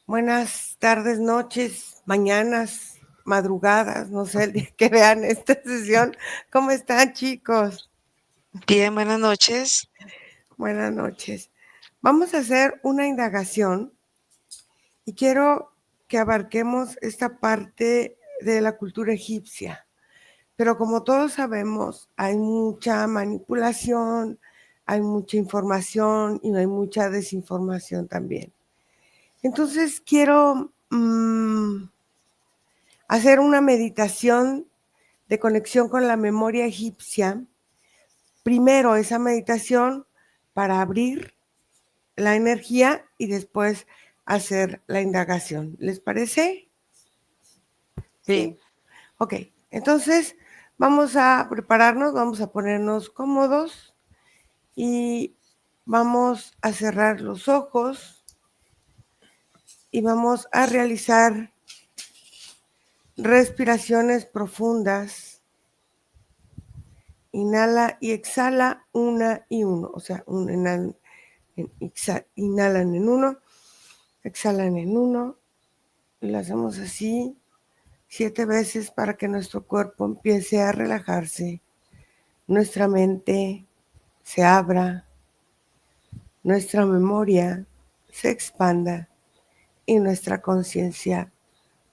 Buenas tardes, noches, mañanas, madrugadas, no sé el día que vean esta sesión. ¿Cómo están, chicos? Bien, buenas noches. Buenas noches. Vamos a hacer una indagación y quiero que abarquemos esta parte de la cultura egipcia. Pero como todos sabemos, hay mucha manipulación, hay mucha información y hay mucha desinformación también. Entonces quiero hacer una meditación de conexión con la memoria egipcia. Primero esa meditación para abrir la energía y después hacer la indagación. ¿Les parece? Sí, Sí. Ok, entonces vamos a prepararnos, vamos a ponernos cómodos y vamos a cerrar los ojos y vamos a realizar respiraciones profundas. Inhala y exhala una y uno, o sea, inhalan en uno, exhalan en uno, y lo hacemos así 7 veces para que nuestro cuerpo empiece a relajarse, nuestra mente se abra, nuestra memoria se expanda y nuestra conciencia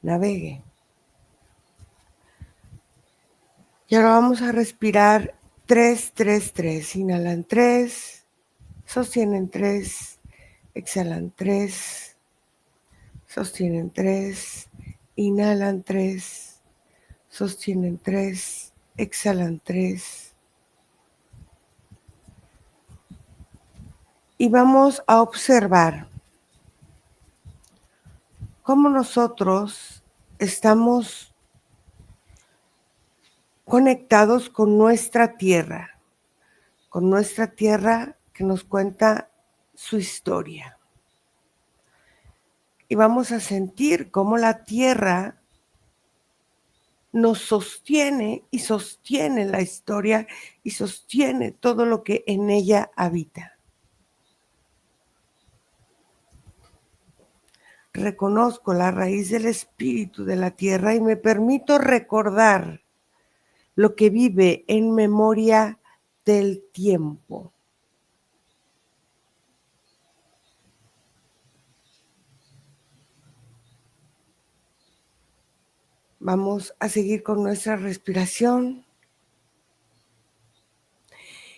navegue. Y ahora vamos a respirar 3, 3, 3. Inhalan 3, sostienen 3, exhalan 3, sostienen 3, inhalan 3, sostienen 3, exhalan 3. Y vamos a observar cómo nosotros estamos conectados con nuestra tierra que nos cuenta su historia. Y vamos a sentir cómo la tierra nos sostiene y sostiene la historia y sostiene todo lo que en ella habita. Reconozco la raíz del espíritu de la tierra y me permito recordar lo que vive en memoria del tiempo. Vamos a seguir con nuestra respiración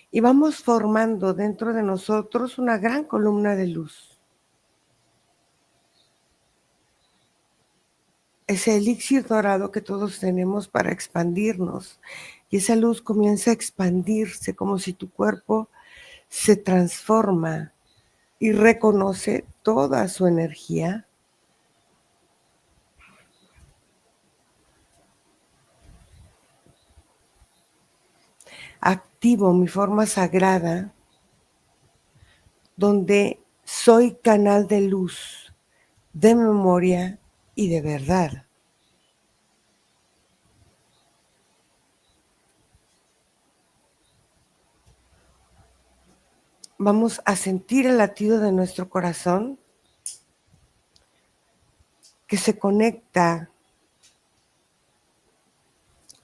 y vamos formando dentro de nosotros una gran columna de luz. Ese elixir dorado que todos tenemos para expandirnos, y esa luz comienza a expandirse como si tu cuerpo se transforma y reconoce toda su energía. Activo mi forma sagrada, donde soy canal de luz, de memoria y de verdad. Vamos a sentir el latido de nuestro corazón que se conecta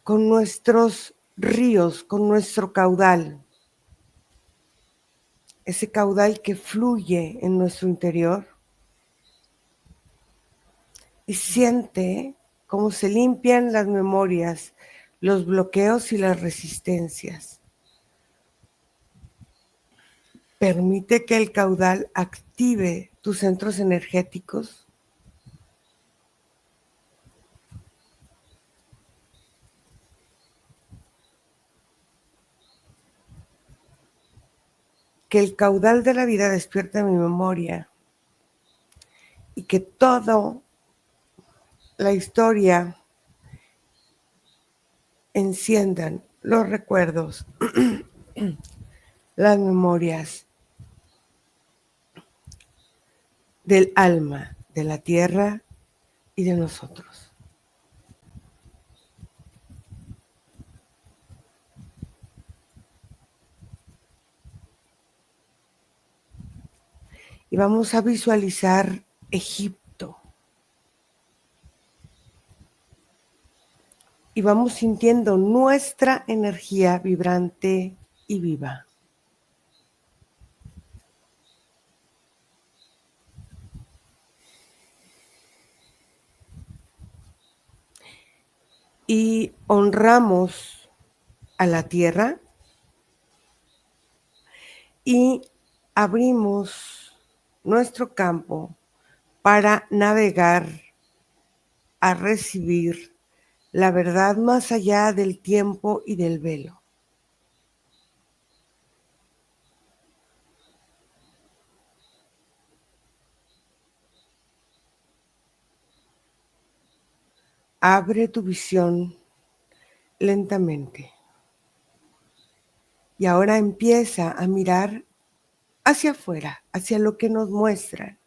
con nuestros ríos, con nuestro caudal. Ese caudal que fluye en nuestro interior y siente cómo se limpian las memorias, los bloqueos y las resistencias. Permite que el caudal active tus centros energéticos. Que el caudal de la vida despierte mi memoria y que toda la historia enciendan los recuerdos, las memorias del alma, de la tierra y de nosotros. Y vamos a visualizar Egipto. y vamos sintiendo nuestra energía vibrante y viva. Y honramos a la tierra y abrimos nuestro campo para navegar a recibir la verdad más allá del tiempo y del velo. Abre tu visión lentamente y ahora empieza a mirar hacia afuera, hacia lo que nos muestran.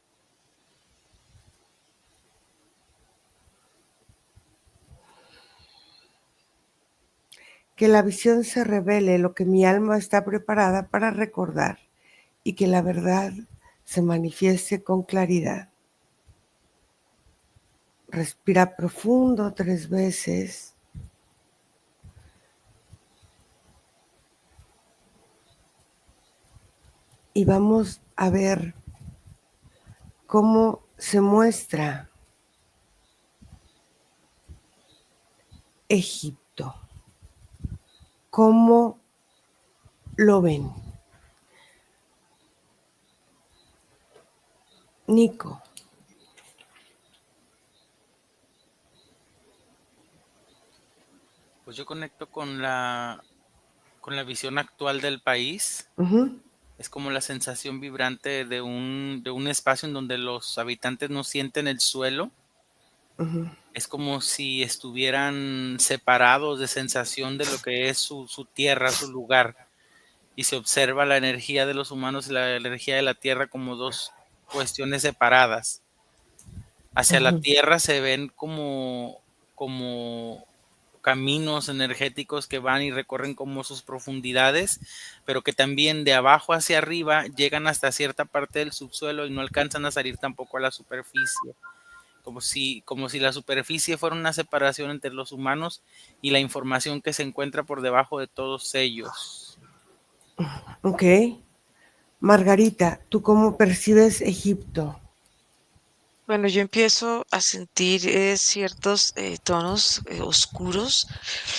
Que la visión se revele lo que mi alma está preparada para recordar y que la verdad se manifieste con claridad. Respira profundo 3 veces. Y vamos a ver cómo se muestra Egipto. ¿Cómo lo ven? Nico. Pues yo conecto con la visión actual del país. Es como la sensación vibrante de un espacio en donde los habitantes no sienten el suelo. Es como si estuvieran separados de sensación de lo que es su tierra, su lugar. Y se observa la energía de los humanos y la energía de la tierra como dos cuestiones separadas. Hacia la tierra se ven como caminos energéticos que van y recorren como sus profundidades, pero que también de abajo hacia arriba llegan hasta cierta parte del subsuelo y no alcanzan a salir tampoco a la superficie. Como si la superficie fuera una separación entre los humanos y la información que se encuentra por debajo de todos ellos. Ok. Margarita, ¿tú cómo percibes Egipto? Bueno, yo empiezo a sentir ciertos tonos oscuros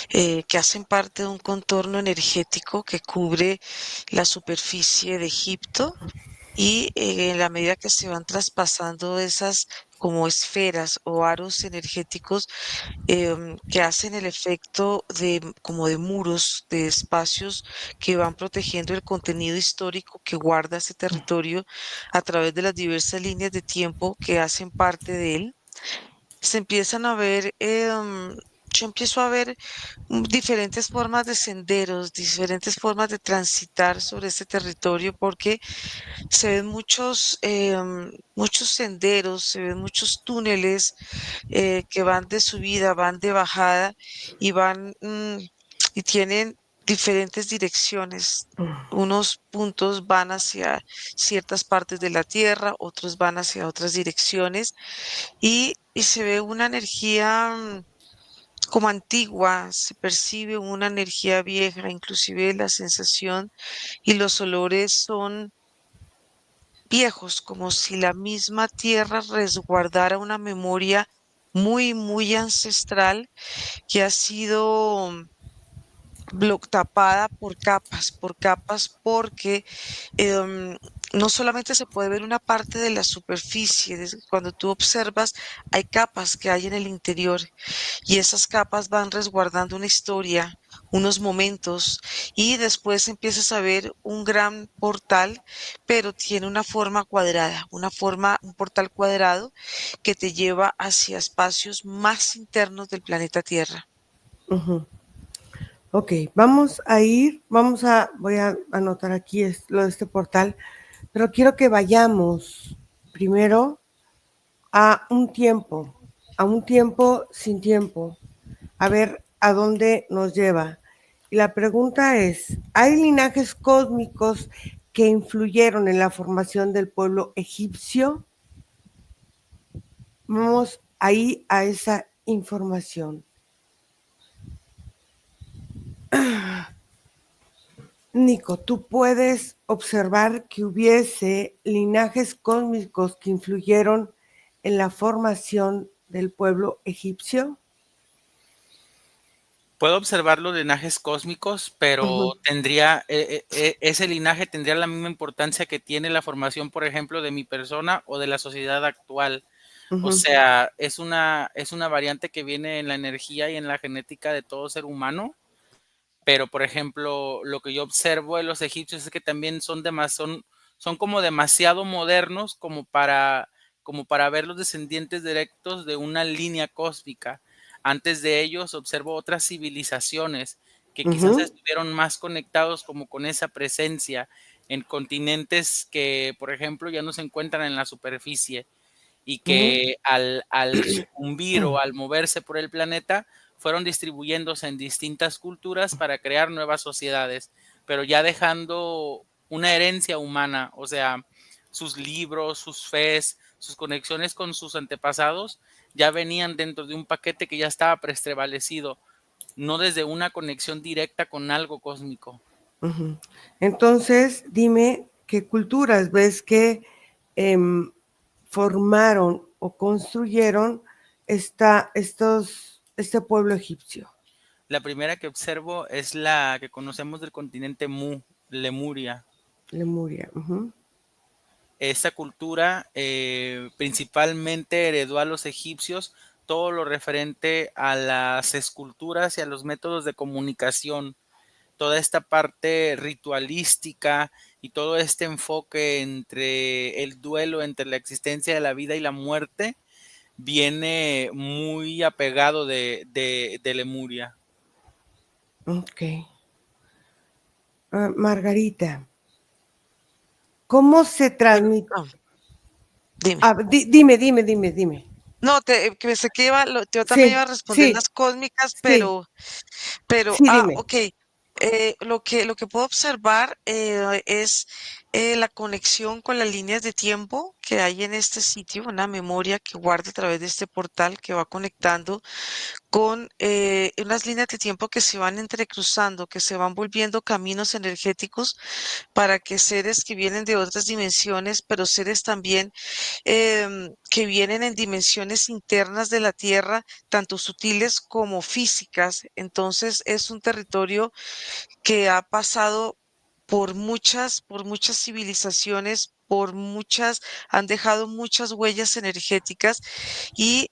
que hacen parte de un contorno energético que cubre la superficie de Egipto y en la medida que se van traspasando esas como esferas o aros energéticos que hacen el efecto de como de muros, de espacios que van protegiendo el contenido histórico que guarda ese territorio a través de las diversas líneas de tiempo que hacen parte de él. Se empiezan a ver, yo empiezo a ver diferentes formas de senderos, diferentes formas de transitar sobre este territorio porque se ven muchos senderos, se ven muchos túneles que van de subida, van de bajada y y tienen diferentes direcciones. Unos puntos van hacia ciertas partes de la tierra, otros van hacia otras direcciones y se ve una energía como antigua, se percibe una energía vieja, inclusive la sensación y los olores son viejos, como si la misma tierra resguardara una memoria muy ancestral que ha sido tapada por capas, porque no solamente se puede ver una parte de la superficie, cuando tú observas, hay capas que hay en el interior y esas capas van resguardando una historia, unos momentos y después empiezas a ver un gran portal, pero tiene una forma cuadrada, un portal cuadrado que te lleva hacia espacios más internos del planeta Tierra. Ok, voy a anotar aquí lo de este portal, pero quiero que vayamos primero a un tiempo sin tiempo, a ver a dónde nos lleva. Y la pregunta es, ¿hay linajes cósmicos que influyeron en la formación del pueblo egipcio? Vamos ahí a esa información. Nico, tú puedes observar que hubiese linajes cósmicos que influyeron en la formación del pueblo egipcio. Puedo observar los linajes cósmicos, pero tendría, ese linaje tendría la misma importancia que tiene la formación, por ejemplo, de mi persona o de la sociedad actual. O sea, es una variante que viene en la energía y en la genética de todo ser humano. Pero, por ejemplo, lo que yo observo de los egipcios es que también son como demasiado modernos como para ver los descendientes directos de una línea cósmica. Antes de ellos observo otras civilizaciones que quizás estuvieron más conectados como con esa presencia en continentes que, por ejemplo, ya no se encuentran en la superficie y que al sucumbir o al moverse por el planeta fueron distribuyéndose en distintas culturas para crear nuevas sociedades, pero ya dejando una herencia humana, o sea, sus libros, sus fes, sus conexiones con sus antepasados ya venían dentro de un paquete que ya estaba preestablecido, no desde una conexión directa con algo cósmico. Entonces, dime qué culturas ves que formaron o construyeron este pueblo egipcio. La primera que observo es la que conocemos del continente Lemuria. Lemuria. Esta cultura principalmente heredó a los egipcios todo lo referente a las esculturas y a los métodos de comunicación, toda esta parte ritualística y todo este enfoque entre el duelo, entre la existencia de la vida y la muerte, viene muy apegado de Lemuria. Ok. Margarita, ¿cómo se transmite? Dime. Dime. No, que pensé que yo también iba Sí, a responder las cósmicas, sí, dime. ok. Lo que puedo observar es la conexión con las líneas de tiempo que hay en este sitio, una memoria que guarda a través de este portal que va conectando con unas líneas de tiempo que se van entrecruzando, que se van volviendo caminos energéticos para que seres que vienen de otras dimensiones, pero seres también que vienen en dimensiones internas de la Tierra, tanto sutiles como físicas. Entonces es un territorio que ha pasado por muchas civilizaciones, han dejado muchas huellas energéticas y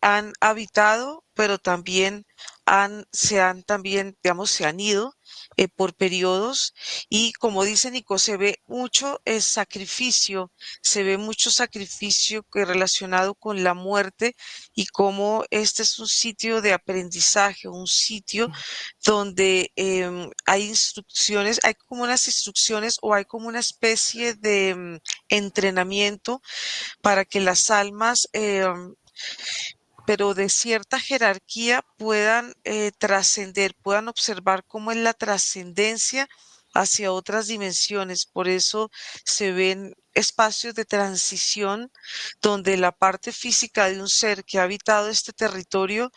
han habitado, pero también digamos, se han ido por periodos y como dice Nico, se ve mucho sacrificio, se ve mucho sacrificio relacionado con la muerte y como este es un sitio de aprendizaje, un sitio donde hay instrucciones, hay como unas instrucciones o hay como una especie de entrenamiento para que las almas pero de cierta jerarquía puedan trascender, puedan observar cómo es la trascendencia hacia otras dimensiones. Por eso se ven espacios de transición donde la parte física de un ser que ha habitado este territorio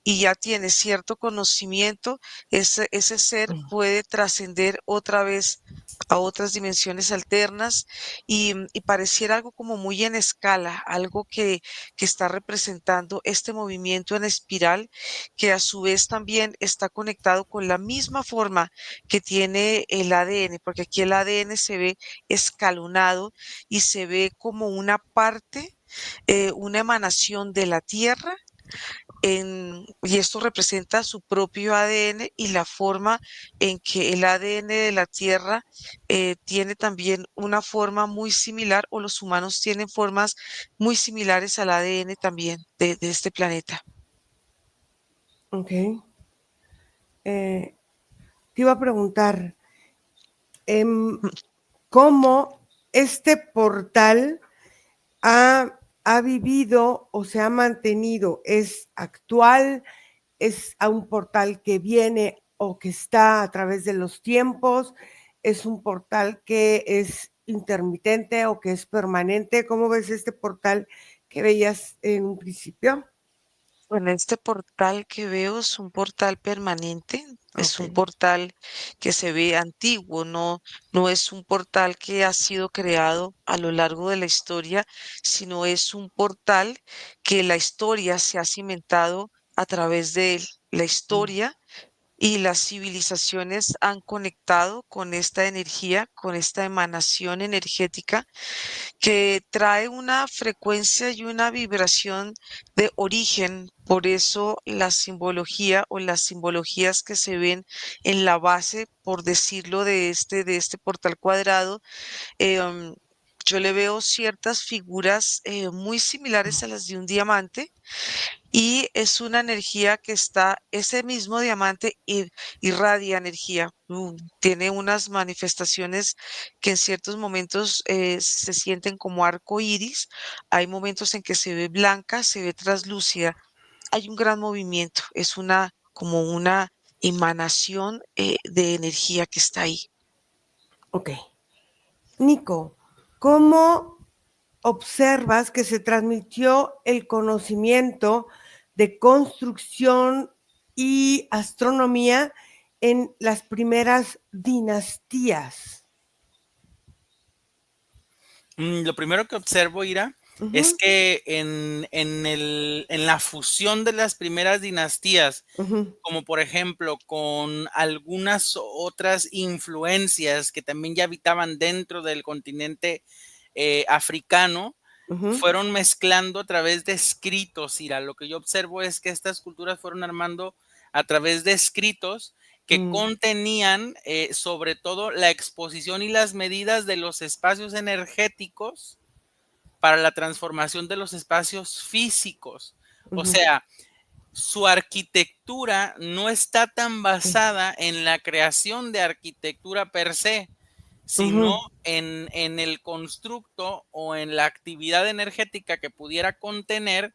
y ya tiene cierto conocimiento, ese ser puede trascender otra vez a otras dimensiones alternas y pareciera algo como muy en escala, algo que está representando este movimiento en espiral que a su vez también está conectado con la misma forma que tiene el ADN, porque aquí el ADN se ve escalonado y se ve como una parte, una emanación de la Tierra y esto representa su propio ADN y la forma en que el ADN de la Tierra tiene también una forma muy similar o los humanos tienen formas muy similares al ADN también de este planeta. Ok. Te iba a preguntar, ¿cómo este portal ha vivido o se ha mantenido? ¿Es actual? ¿Es a un portal que viene o que está a través de los tiempos? ¿Es un portal que es intermitente o que es permanente? ¿Cómo ves este portal que veías en un principio? Bueno, este portal que veo es un portal permanente, es un Ok. portal que se ve antiguo, no es un portal que ha sido creado a lo largo de la historia, sino es un portal que la historia se ha cimentado a través de él. La Mm, historia y las civilizaciones han conectado con esta energía, con esta emanación energética que trae una frecuencia y una vibración de origen. Por eso la simbología o las simbologías que se ven en la base, por decirlo, de este portal cuadrado, yo le veo ciertas figuras muy similares a las de un diamante y es una energía que está, ese mismo diamante irradia energía, tiene unas manifestaciones que en ciertos momentos se sienten como arco iris, hay momentos en que se ve blanca, se ve traslúcida, hay un gran movimiento, es como una emanación de energía que está ahí. ok. Nico, ¿cómo observas que se transmitió el conocimiento de construcción y astronomía en las primeras dinastías? Lo primero que observo, Ira, es Ujú, que en la fusión de las primeras dinastías, ujú, como por ejemplo con algunas otras influencias que también ya habitaban dentro del continente africano, ujú, fueron mezclando a través de escritos, Ira. Lo que yo observo es que estas culturas fueron armando a través de escritos que mm, contenían sobre todo la exposición y las medidas de los espacios energéticos para la transformación de los espacios físicos. O ujú, sea, su arquitectura no está tan sí, basada en la creación de arquitectura per se, sino ujú, en el constructo o en la actividad energética que pudiera contener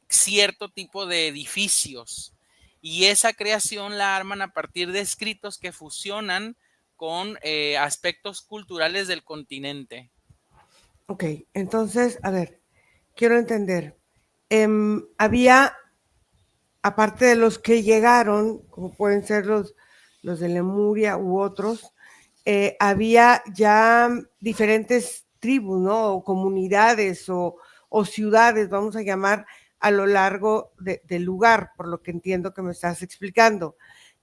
cierto tipo de edificios. Y esa creación la arman a partir de escritos que fusionan con aspectos culturales del continente. ok. Entonces, a ver, quiero entender. Había, aparte de los que llegaron, como pueden ser los de Lemuria u otros, había ya diferentes tribus, ¿no? O comunidades o ciudades, vamos a llamar, a lo largo del lugar, por lo que entiendo que me estás explicando.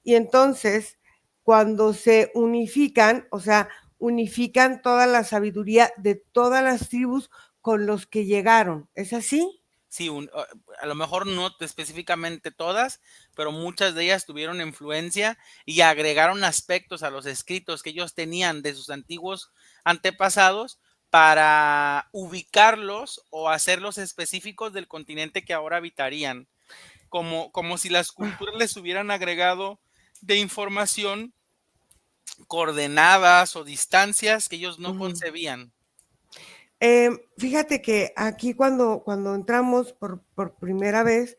Y entonces, cuando se unifican, o sea, unifican toda la sabiduría de todas las tribus con los que llegaron. ¿Es así? Sí, a lo mejor no específicamente todas, pero muchas de ellas tuvieron influencia y agregaron aspectos a los escritos que ellos tenían de sus antiguos antepasados para ubicarlos o hacerlos específicos del continente que ahora habitarían, como si las culturas les hubieran agregado de información coordenadas o distancias que ellos no Ujú. concebían. Fíjate que aquí cuando entramos por primera vez,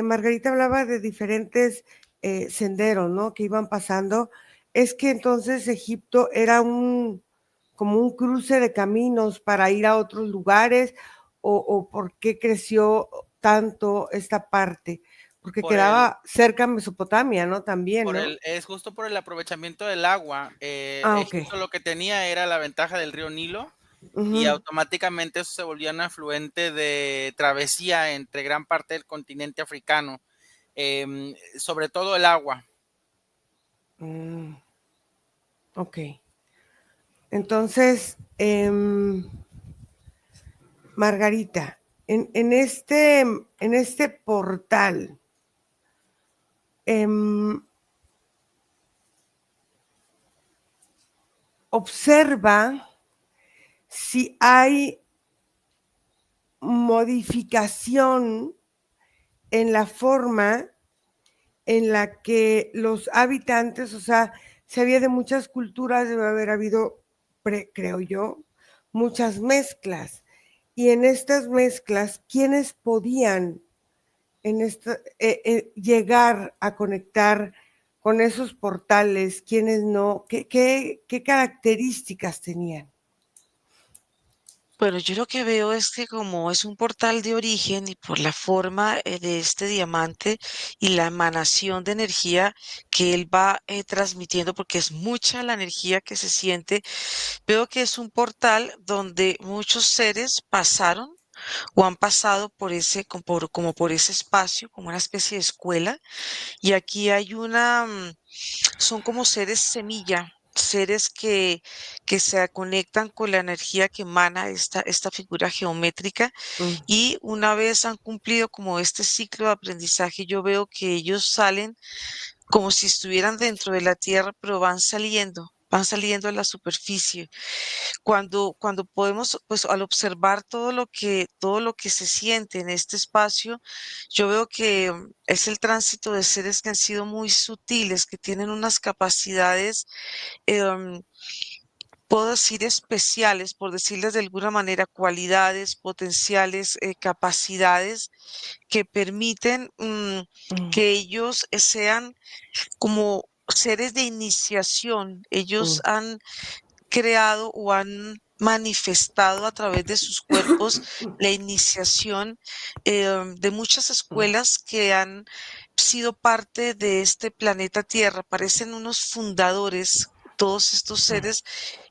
Margarita hablaba de diferentes senderos, ¿no? Que iban pasando. Es que entonces Egipto era como un cruce de caminos para ir a otros lugares, o por qué creció tanto esta parte, porque Por el, quedaba cerca Mesopotamia, ¿no? También, ¿no? Es justo por el aprovechamiento del agua. Ah, ok. Egipto lo que tenía era la ventaja del río Nilo y Ujú. automáticamente eso se volvió un afluente de travesía entre gran parte del continente africano, sobre todo el agua. Mm, ok. Entonces, Margarita, en este portal, em, observa si hay modificación en la forma en la que los habitantes, o sea, si había de muchas culturas, debe haber habido, creo yo, muchas mezclas. Y en estas mezclas, ¿quiénes podían llegar a conectar con esos portales? ¿Quiénes no? ¿Qué características tenían? Bueno, yo lo que veo es que como es un portal de origen y por la forma de este diamante y la emanación de energía que él va transmitiendo, porque es mucha la energía que se siente, veo que es un portal donde muchos seres pasaron o han pasado por ese, como por ese espacio, como una especie de escuela. Y aquí hay son como seres semilla, seres que se conectan con la energía que emana esta figura geométrica Mm, y una vez han cumplido como este ciclo de aprendizaje, yo veo que ellos salen como si estuvieran dentro de la tierra, pero van saliendo a la superficie. Cuando podemos, pues al observar todo lo que se siente en este espacio, yo veo que es el tránsito de seres que han sido muy sutiles, que tienen unas capacidades, em, puedo decir especiales, por decirles de alguna manera, cualidades, potenciales, capacidades que permiten mm, que ellos sean como seres de iniciación. Ellos mm, han creado o han manifestado a través de sus cuerpos la iniciación de muchas mm, escuelas que han sido parte de este planeta Tierra. Parecen unos fundadores. Todos estos mm, seres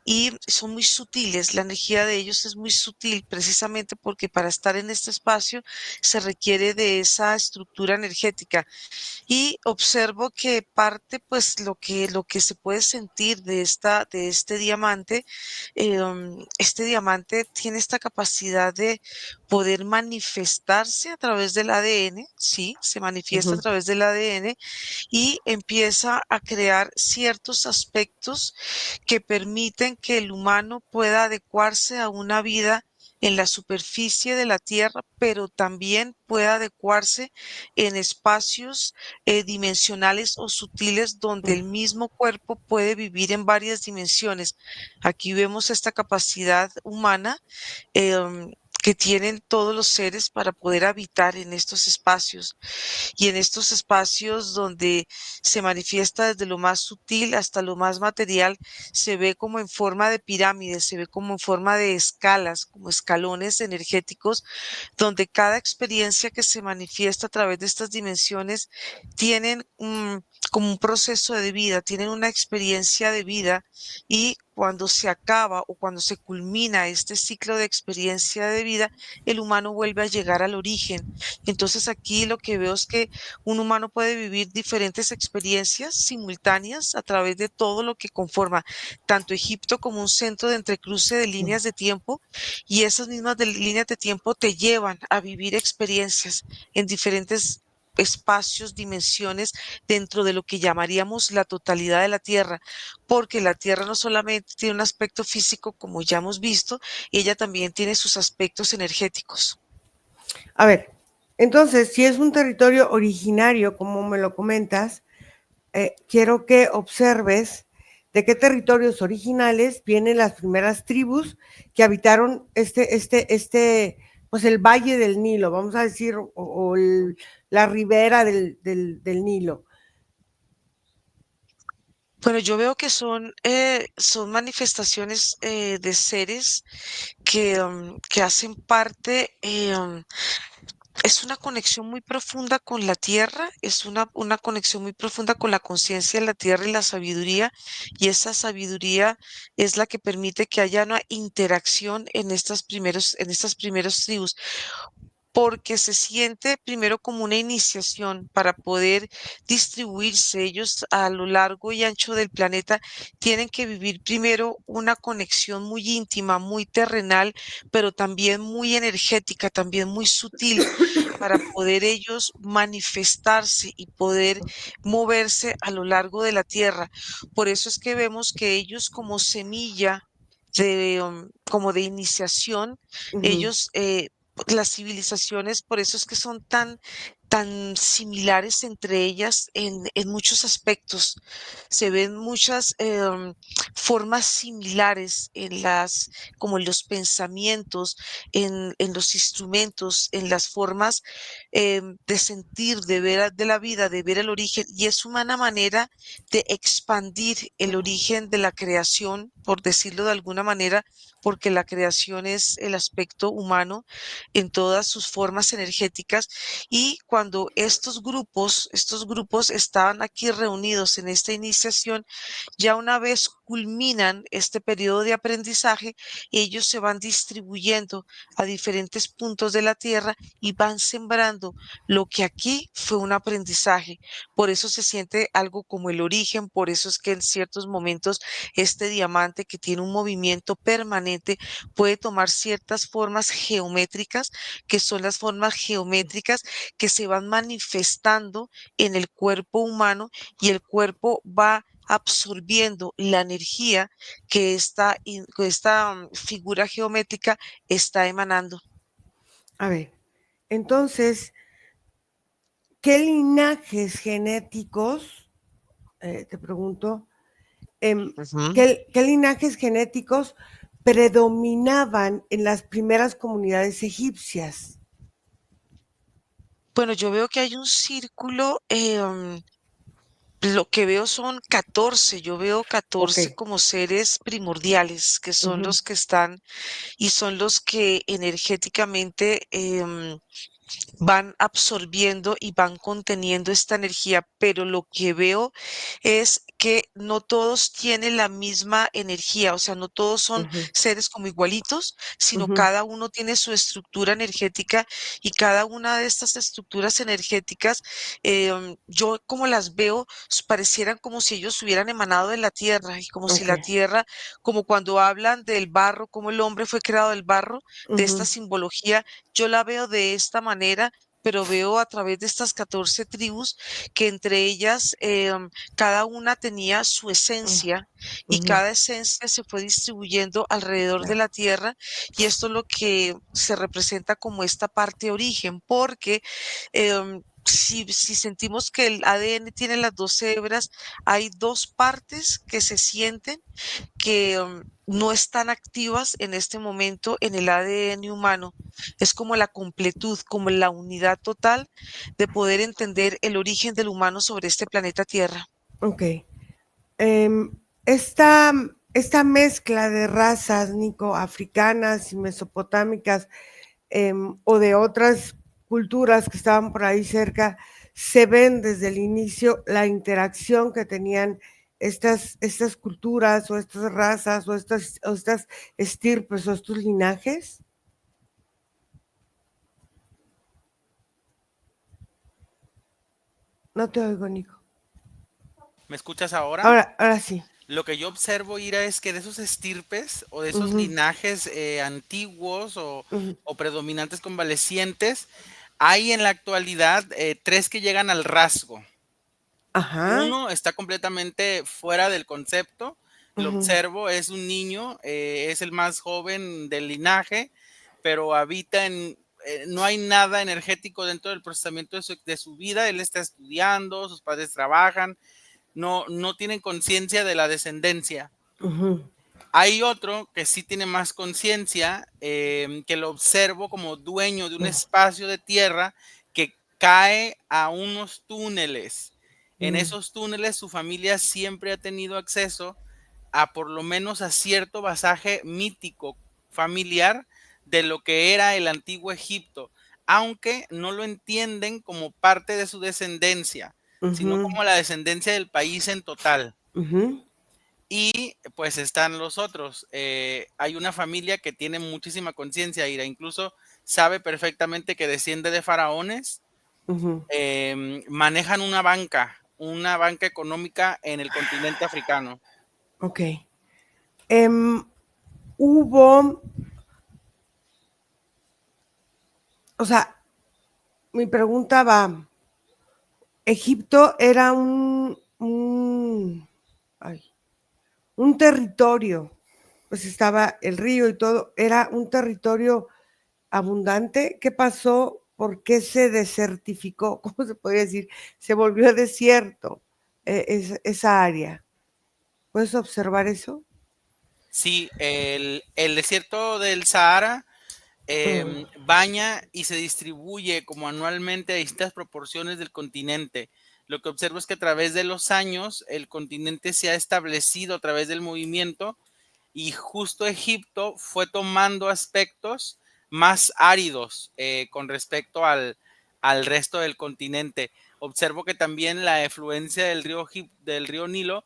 y son muy sutiles, la energía de ellos es muy sutil precisamente porque para estar en este espacio se requiere de esa estructura energética y observo que parte, pues, lo que se puede sentir de este diamante, este diamante tiene esta capacidad de poder manifestarse a través del ADN, sí, se manifiesta a ujú, través del ADN y empieza a crear ciertos aspectos que permiten que el humano pueda adecuarse a una vida en la superficie de la Tierra, pero también pueda adecuarse en espacios dimensionales o sutiles donde el mm. mismo cuerpo puede vivir en varias dimensiones. Aquí vemos esta capacidad humana que tienen todos los seres para poder habitar en estos espacios y en estos espacios donde se manifiesta desde lo más sutil hasta lo más material, se ve como en forma de pirámide, se ve como en forma de escalas, como escalones energéticos, donde cada experiencia que se manifiesta a través de estas dimensiones tienen como un proceso de vida, tienen una experiencia de vida y cuando se acaba o cuando se culmina este ciclo de experiencia de vida, el humano vuelve a llegar al origen. Entonces aquí lo que veo es que un humano puede vivir diferentes experiencias simultáneas a través de todo lo que conforma tanto Egipto como un centro de entrecruce de líneas de tiempo y esas mismas líneas de tiempo te llevan a vivir experiencias en diferentes espacios, dimensiones dentro de lo que llamaríamos la totalidad de la Tierra, porque la Tierra no solamente tiene un aspecto físico, como ya hemos visto, ella también tiene sus aspectos energéticos. A ver, entonces, si es un territorio originario, como me lo comentas, quiero que observes de qué territorios originales vienen las primeras tribus que habitaron pues el valle del Nilo, vamos a decir, la ribera del Nilo. Bueno, yo veo que son manifestaciones de seres que hacen parte, es una conexión muy profunda con la tierra, es una conexión muy profunda con la conciencia de la tierra y la sabiduría, y esa sabiduría es la que permite que haya una interacción en estas primeros tribus porque se siente primero como una iniciación para poder distribuirse. Ellos a lo largo y ancho del planeta tienen que vivir primero una conexión muy íntima, muy terrenal, pero también muy energética, también muy sutil, para poder ellos manifestarse y poder moverse a lo largo de la tierra. Por eso es que vemos que ellos como semilla como de iniciación, Uh -huh. ellos las civilizaciones, por eso es que son tan tan similares entre ellas en muchos aspectos. Se ven muchas formas similares como en los pensamientos, en los instrumentos, en las formas de sentir, de ver de la vida, de ver el origen, y es una manera de expandir el origen de la creación, por decirlo de alguna manera, porque la creación es el aspecto humano en todas sus formas energéticas. Y cuando estos grupos estaban aquí reunidos en esta iniciación, ya una vez culminan este periodo de aprendizaje, ellos se van distribuyendo a diferentes puntos de la Tierra y van sembrando lo que aquí fue un aprendizaje. Por eso se siente algo como el origen, por eso es que en ciertos momentos este diamante, que tiene un movimiento permanente, puede tomar ciertas formas geométricas, que son las formas geométricas que se van manifestando en el cuerpo humano, y el cuerpo va absorbiendo la energía que esta figura geométrica está emanando. A ver, entonces, ¿qué linajes genéticos, te pregunto, qué linajes genéticos predominaban en las primeras comunidades egipcias? Bueno, yo veo que hay un círculo, lo que veo son 14, yo veo 14 Ok. como seres primordiales, que son Ujú, los que están y son los que energéticamente van absorbiendo y van conteniendo esta energía, pero lo que veo es que no todos tienen la misma energía, o sea, no todos son ujú, seres como igualitos, sino ujú, cada uno tiene su estructura energética, y cada una de estas estructuras energéticas, yo como las veo, parecieran como si ellos hubieran emanado de la tierra, y como si ok, la tierra, como cuando hablan del barro, como el hombre fue creado del barro, de esta ujú, simbología, yo la veo de esta manera, pero veo a través de estas 14 tribus que entre ellas cada una tenía su esencia, y ujú, cada esencia se fue distribuyendo alrededor de claro. la tierra, y esto es lo que se representa como esta parte origen, porque si sentimos que el ADN tiene las dos hebras, hay dos partes que se sienten que no están activas en este momento en el ADN humano. Es como la completud, como la unidad total de poder entender el origen del humano sobre este planeta Tierra. Ok. Em, esta, esta mezcla de razas, Nico, africanas y mesopotámicas, o de otras culturas que estaban por ahí cerca, se ven desde el inicio la interacción que tenían estas culturas o estas razas o estas estirpes o estos linajes. No te oigo, Nico. ¿Me escuchas ahora? Ahora sí. Lo que yo observo, Ira, es que de esos estirpes o de esos Ujú, linajes antiguos ujú. o predominantes convalecientes, hay en la actualidad tres que llegan al rasgo. Ajá. Uno está completamente fuera del concepto. Lo Ujú, observo, es un niño, es el más joven del linaje, pero habita no hay nada energético dentro del procesamiento de su vida. Él está estudiando, sus padres trabajan, no tienen conciencia de la descendencia. ujú, Hay otro que sí tiene más conciencia, que lo observo como dueño de un espacio de tierra que cae a unos túneles. En ujú, esos túneles su familia siempre ha tenido acceso a por lo menos a cierto basaje mítico familiar de lo que era el antiguo Egipto, aunque no lo entienden como parte de su descendencia, sino ujú, como la descendencia del país en total. ujú, Y pues están los otros. Hay una familia que tiene muchísima conciencia, Ira, incluso sabe perfectamente que desciende de faraones. ujú. Manejan una banca económica en el continente africano. Ok. Em, hubo, o sea, mi pregunta va, Egipto era ay, un territorio, pues estaba el río y todo, era un territorio abundante. ¿Qué pasó? por qué se desertificó, ¿cómo se podría decir? Se volvió desierto esa área. ¿Puedes observar eso? Sí, el desierto del Sahara baña y se distribuye como anualmente a distintas proporciones del continente. Lo que observo es que a través de los años el continente se ha establecido a través del movimiento y justo Egipto fue tomando aspectos más áridos con respecto al resto del continente. Observo que también la efluencia del río Nilo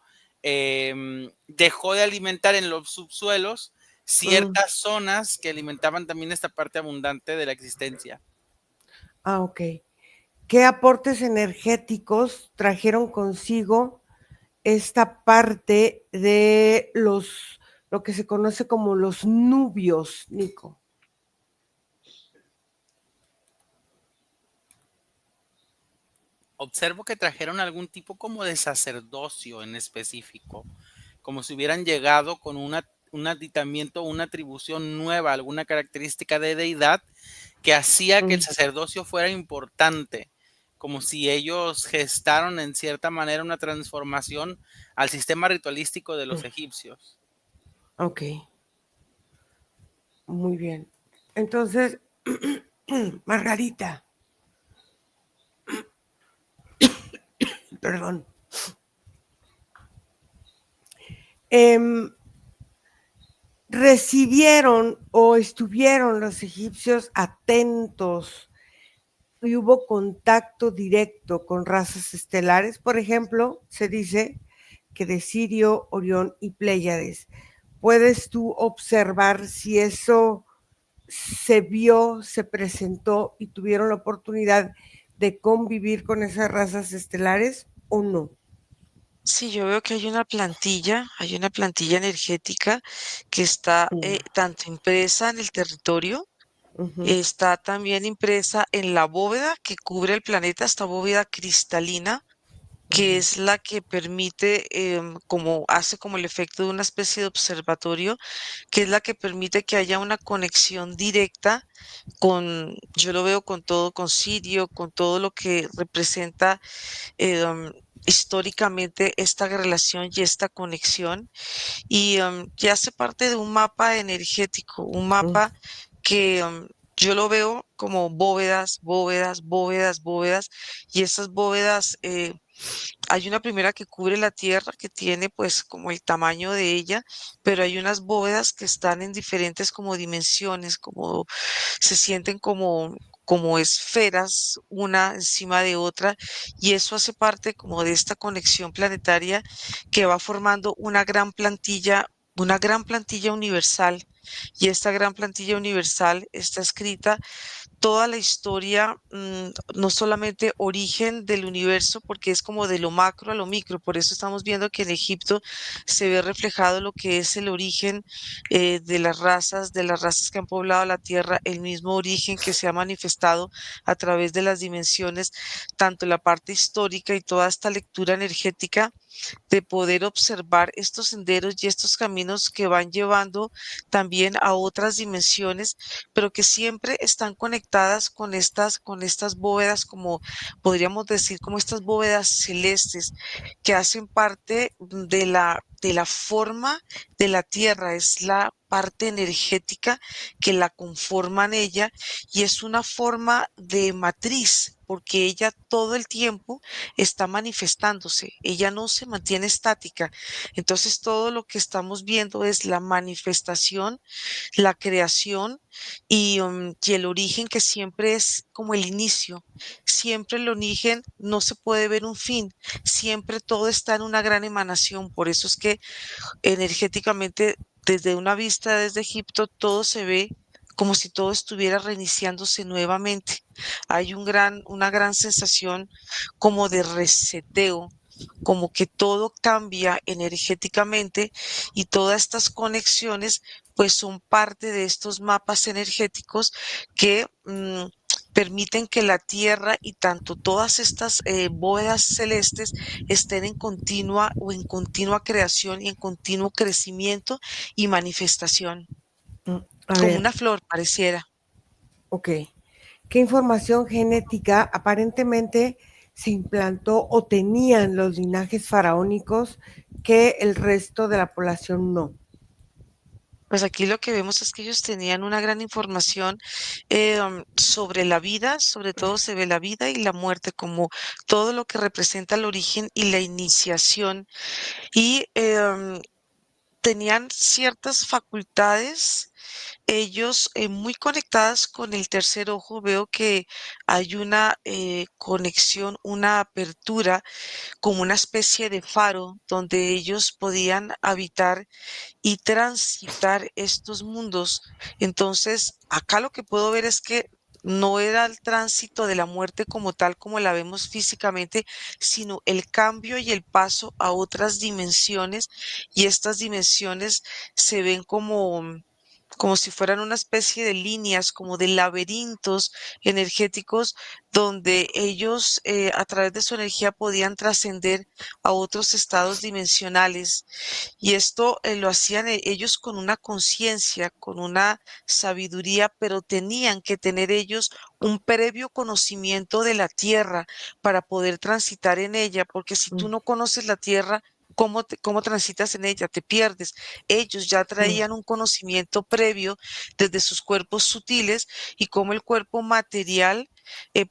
dejó de alimentar en los subsuelos ciertas zonas que alimentaban también esta parte abundante de la existencia. Ah, ok. ¿Qué aportes energéticos trajeron consigo esta parte de lo que se conoce como los nubios, Nico? Observo que trajeron algún tipo como de sacerdocio en específico, como si hubieran llegado con un aditamiento, una atribución nueva, alguna característica de deidad que hacía que el sacerdocio fuera importante, como si ellos gestaron en cierta manera una transformación al sistema ritualístico de los egipcios. Ok. Muy bien. Entonces, Margarita, perdón. Recibieron o estuvieron los egipcios atentos y hubo contacto directo con razas estelares. Por ejemplo, se dice que de Sirio, Orión y Pléyades. ¿Puedes tú observar si eso se vio, se presentó y tuvieron la oportunidad de convivir con esas razas estelares o no? Sí, yo veo que hay una plantilla energética que está tanto impresa en el territorio, está también impresa en la bóveda que cubre el planeta, esta bóveda cristalina, que es la que permite, como hace como el efecto de una especie de observatorio, que es la que permite que haya una conexión directa yo lo veo con todo, con Sirio, con todo lo que representa históricamente esta relación y esta conexión, y que hace parte de un mapa energético, un mapa que yo lo veo como bóvedas, bóvedas, bóvedas, bóvedas, y esas bóvedas, hay una primera que cubre la tierra, que tiene pues como el tamaño de ella, pero hay unas bóvedas que están en diferentes como dimensiones, como se sienten como esferas una encima de otra, y eso hace parte como de esta conexión planetaria que va formando una gran plantilla universal. Y esta gran plantilla universal está escrita toda la historia, no solamente origen del universo, porque es como de lo macro a lo micro. Por eso estamos viendo que en Egipto se ve reflejado lo que es el origen de las razas que han poblado la tierra, el mismo origen que se ha manifestado a través de las dimensiones, tanto la parte histórica y toda esta lectura energética de poder observar estos senderos y estos caminos que van llevando también a otras dimensiones, pero que siempre están conectadas con estas bóvedas, como podríamos decir, como estas bóvedas celestes que hacen parte de la forma de la Tierra, es la parte energética que la conforman ella, y es una forma de matriz, porque ella todo el tiempo está manifestándose, ella no se mantiene estática. Entonces todo lo que estamos viendo es la manifestación, la creación y el origen, que siempre es como el inicio. Siempre el origen no se puede ver un fin, siempre todo está en una gran emanación. Por eso es que energéticamente, desde una vista desde Egipto, todo se ve como si todo estuviera reiniciándose nuevamente. Hay una gran sensación como de reseteo, como que todo cambia energéticamente, y todas estas conexiones pues son parte de estos mapas energéticos que permiten que la Tierra y tanto todas estas bóvedas celestes estén en continua creación y en continuo crecimiento y manifestación, A como ver, una flor pareciera. ok. qué información genética aparentemente se implantó o tenían los linajes faraónicos que el resto de la población no. Pues aquí lo que vemos es que ellos tenían una gran información sobre la vida, sobre todo se ve la vida y la muerte como todo lo que representa el origen y la iniciación. Y tenían ciertas facultades, ellos muy conectadas con el tercer ojo. Veo que hay una conexión, una apertura, como una especie de faro donde ellos podían habitar y transitar estos mundos. Entonces, acá lo que puedo ver es que no era el tránsito de la muerte como tal, como la vemos físicamente, sino el cambio y el paso a otras dimensiones. Y estas dimensiones se ven como si fueran una especie de líneas, como de laberintos energéticos, donde ellos a través de su energía podían trascender a otros estados dimensionales. Y esto lo hacían ellos con una conciencia, con una sabiduría, pero tenían que tener ellos un previo conocimiento de la tierra para poder transitar en ella, porque si tú no conoces la tierra, ¿cómo transitas en ella? Te pierdes. Ellos ya traían un conocimiento previo desde sus cuerpos sutiles y cómo el cuerpo material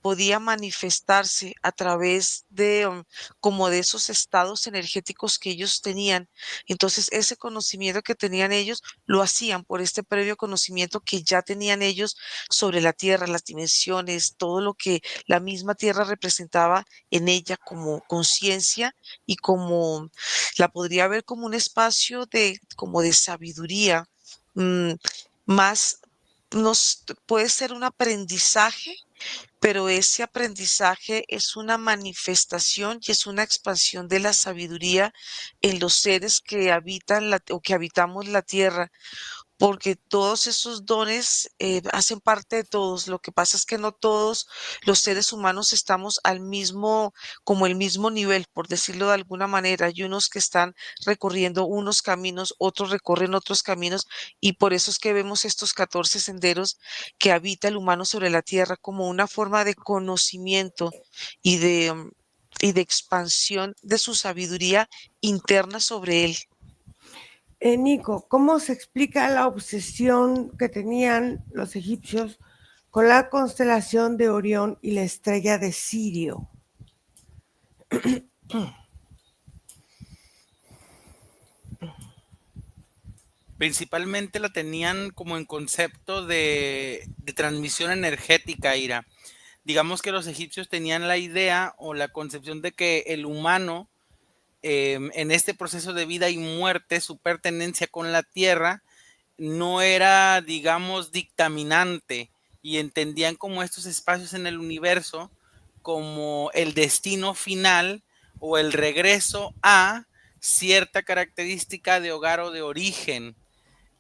podía manifestarse a través de como de esos estados energéticos que ellos tenían. Entonces, ese conocimiento que tenían ellos lo hacían por este previo conocimiento que ya tenían ellos sobre la Tierra, las dimensiones, todo lo que la misma Tierra representaba en ella como conciencia y como la podría ver como un espacio como de sabiduría, mm, más puede ser un aprendizaje, pero ese aprendizaje es una manifestación y es una expansión de la sabiduría en los seres que habitan o que habitamos la tierra, porque todos esos dones hacen parte de todos. Lo que pasa es que no todos los seres humanos estamos como el mismo nivel, por decirlo de alguna manera. Hay unos que están recorriendo unos caminos, otros recorren otros caminos, y por eso es que vemos estos 14 senderos que habita el humano sobre la tierra como una forma de conocimiento y de expansión de su sabiduría interna sobre él. Nico, ¿cómo se explica la obsesión que tenían los egipcios con la constelación de Orión y la estrella de Sirio? Principalmente la tenían como en concepto de transmisión energética, Ira. Digamos que los egipcios tenían la idea o la concepción de que el humano en este proceso de vida y muerte, su pertenencia con la tierra, no era, digamos, dictaminante, y entendían como estos espacios en el universo como el destino final o el regreso a cierta característica de hogar o de origen.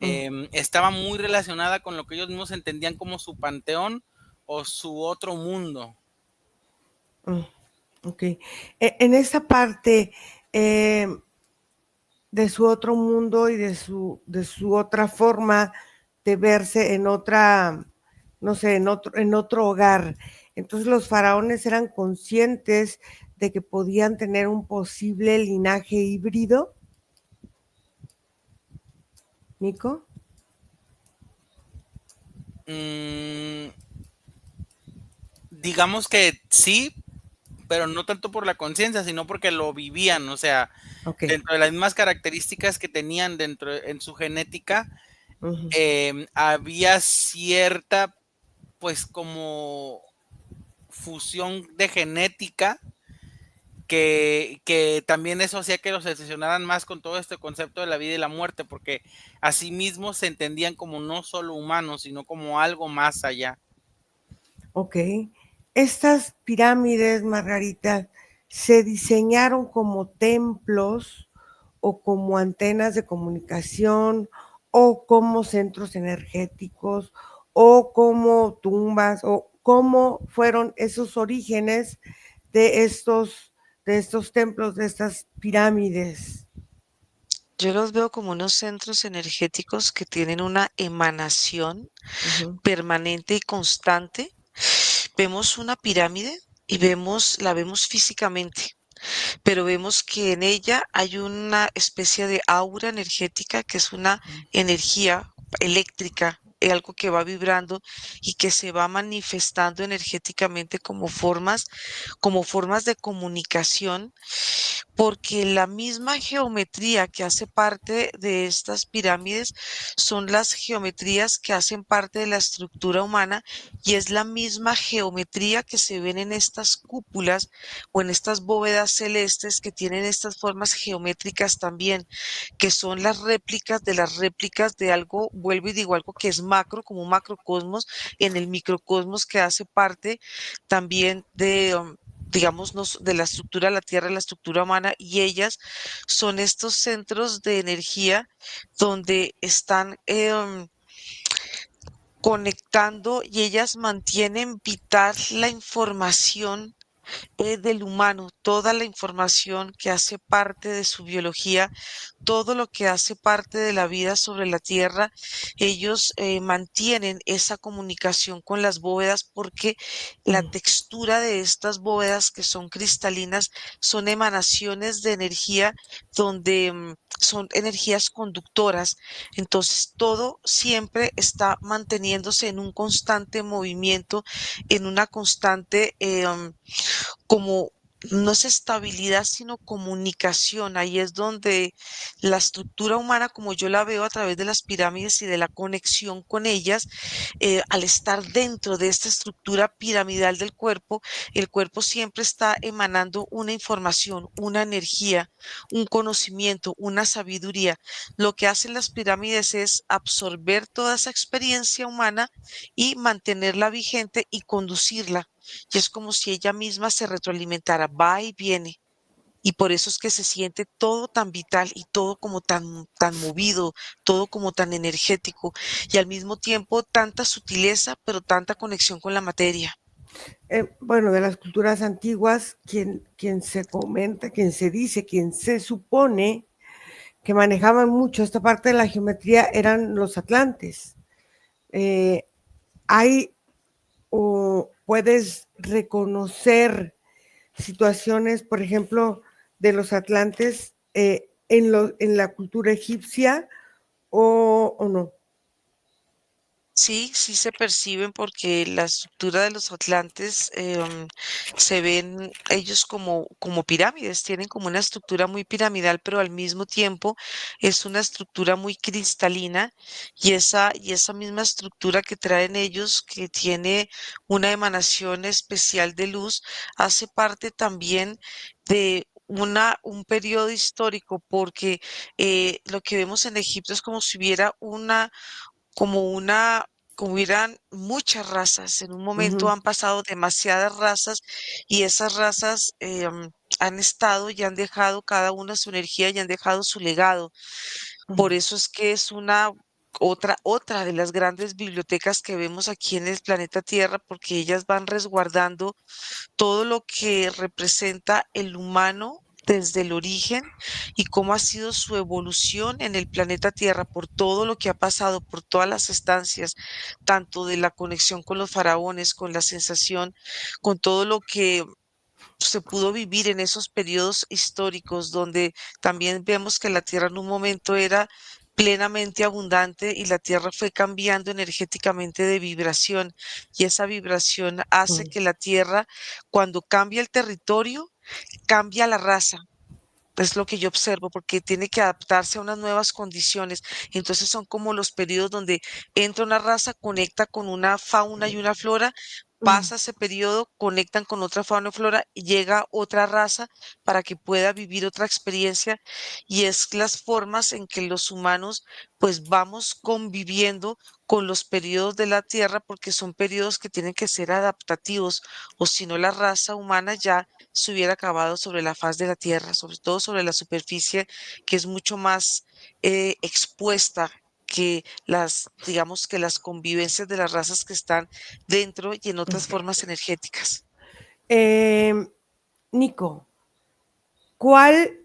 Estaba muy relacionada con lo que ellos mismos entendían como su panteón o su otro mundo. Ok. En esa parte de su otro mundo y de su otra forma de verse en otra, no sé, en otro hogar. Entonces los faraones eran conscientes de que podían tener un posible linaje híbrido. Nico. Digamos que sí, pero no tanto por la conciencia, sino porque lo vivían. O sea, dentro de las mismas características que tenían en su genética, había cierta, pues, como fusión de genética que también eso hacía que los obsesionaran más con todo este concepto de la vida y la muerte, porque asimismo se entendían como no solo humanos, sino como algo más allá. Ok. Estas pirámides, Margarita, se diseñaron como templos o como antenas de comunicación o como centros energéticos o como tumbas o cómo fueron esos orígenes de estos templos, de estas pirámides. Yo los veo como unos centros energéticos que tienen una emanación permanente y constante, Vemos una pirámide y la vemos físicamente, pero vemos que en ella hay una especie de aura energética que es una energía eléctrica, algo que va vibrando y que se va manifestando energéticamente como formas de comunicación, porque la misma geometría que hace parte de estas pirámides son las geometrías que hacen parte de la estructura humana y es la misma geometría que se ven en estas cúpulas o en estas bóvedas celestes que tienen estas formas geométricas también, que son las réplicas de algo, vuelvo y digo, algo que es macro, como un macrocosmos, en el microcosmos que hace parte también de digamos, de la estructura de la Tierra, la estructura humana, y ellas son estos centros de energía donde están conectando y ellas mantienen vital la información del humano, toda la información que hace parte de su biología, todo lo que hace parte de la vida sobre la Tierra, ellos mantienen esa comunicación con las bóvedas porque la textura de estas bóvedas que son cristalinas son emanaciones de energía donde son energías conductoras. Entonces todo siempre está manteniéndose en un constante movimiento, en una constante como no es estabilidad, sino comunicación. Ahí es donde la estructura humana, como yo la veo a través de las pirámides y de la conexión con ellas, al estar dentro de esta estructura piramidal del cuerpo, el cuerpo siempre está emanando una información, una energía, un conocimiento, una sabiduría. Lo que hacen las pirámides es absorber toda esa experiencia humana y mantenerla vigente y conducirla. Y es como si ella misma se retroalimentara, va y viene. Y por eso es que se siente todo tan vital y todo como tan movido, todo como tan energético y al mismo tiempo tanta sutileza, pero tanta conexión con la materia. Bueno, de las culturas antiguas, quien se comenta, quien se dice, quien se supone que manejaban mucho esta parte de la geometría eran los atlantes. Hay o puedes reconocer situaciones, por ejemplo, de los atlantes en la cultura egipcia o no. Sí, sí se perciben porque la estructura de los atlantes se ven ellos como pirámides, tienen como una estructura muy piramidal, pero al mismo tiempo es una estructura muy cristalina y esa misma estructura que traen ellos, que tiene una emanación especial de luz, hace parte también de un periodo histórico, porque lo que vemos en Egipto es como si hubiera como una, como hubieran muchas razas. En un momento han pasado demasiadas razas y esas razas han estado y han dejado cada una su energía y han dejado su legado. Por eso es que es otra de las grandes bibliotecas que vemos aquí en el planeta Tierra, porque ellas van resguardando todo lo que representa el humano desde el origen y cómo ha sido su evolución en el planeta Tierra por todo lo que ha pasado, por todas las estancias, tanto de la conexión con los faraones, con la sensación, con todo lo que se pudo vivir en esos periodos históricos donde también vemos que la tierra en un momento era plenamente abundante y la tierra fue cambiando energéticamente de vibración y esa vibración hace que la tierra, cuando cambia el territorio, cambia la raza. Es lo que yo observo, porque tiene que adaptarse a unas nuevas condiciones. Entonces son como los periodos donde entra una raza, conecta con una fauna y una flora, pasa ese periodo, conectan con otra fauna y flora, y llega otra raza para que pueda vivir otra experiencia. Y es las formas en que los humanos pues vamos conviviendo con los periodos de la Tierra, porque son periodos que tienen que ser adaptativos, o si no la raza humana ya se hubiera acabado sobre la faz de la Tierra, sobre todo sobre la superficie, que es mucho más expuesta que digamos que las convivencias de las razas que están dentro y en otras formas energéticas. Nico, ¿cuál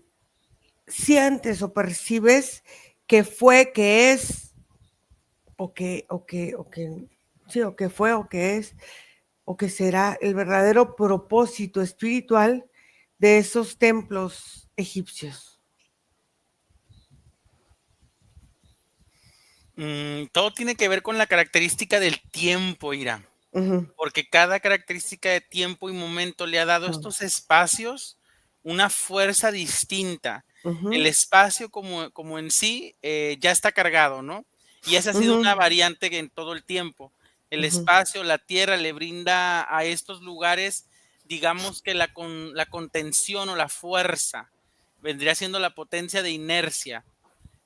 sientes o percibes que fue, que es, sí, o que fue o que es, o que será el verdadero propósito espiritual de esos templos egipcios? Todo tiene que ver con la característica del tiempo, Ira, porque cada característica de tiempo y momento le ha dado a estos espacios una fuerza distinta. El espacio como en sí ya está cargado, ¿no? Y esa ha sido una variante en todo el tiempo. El espacio, la tierra le brinda a estos lugares, digamos que la contención o la fuerza, vendría siendo la potencia de inercia.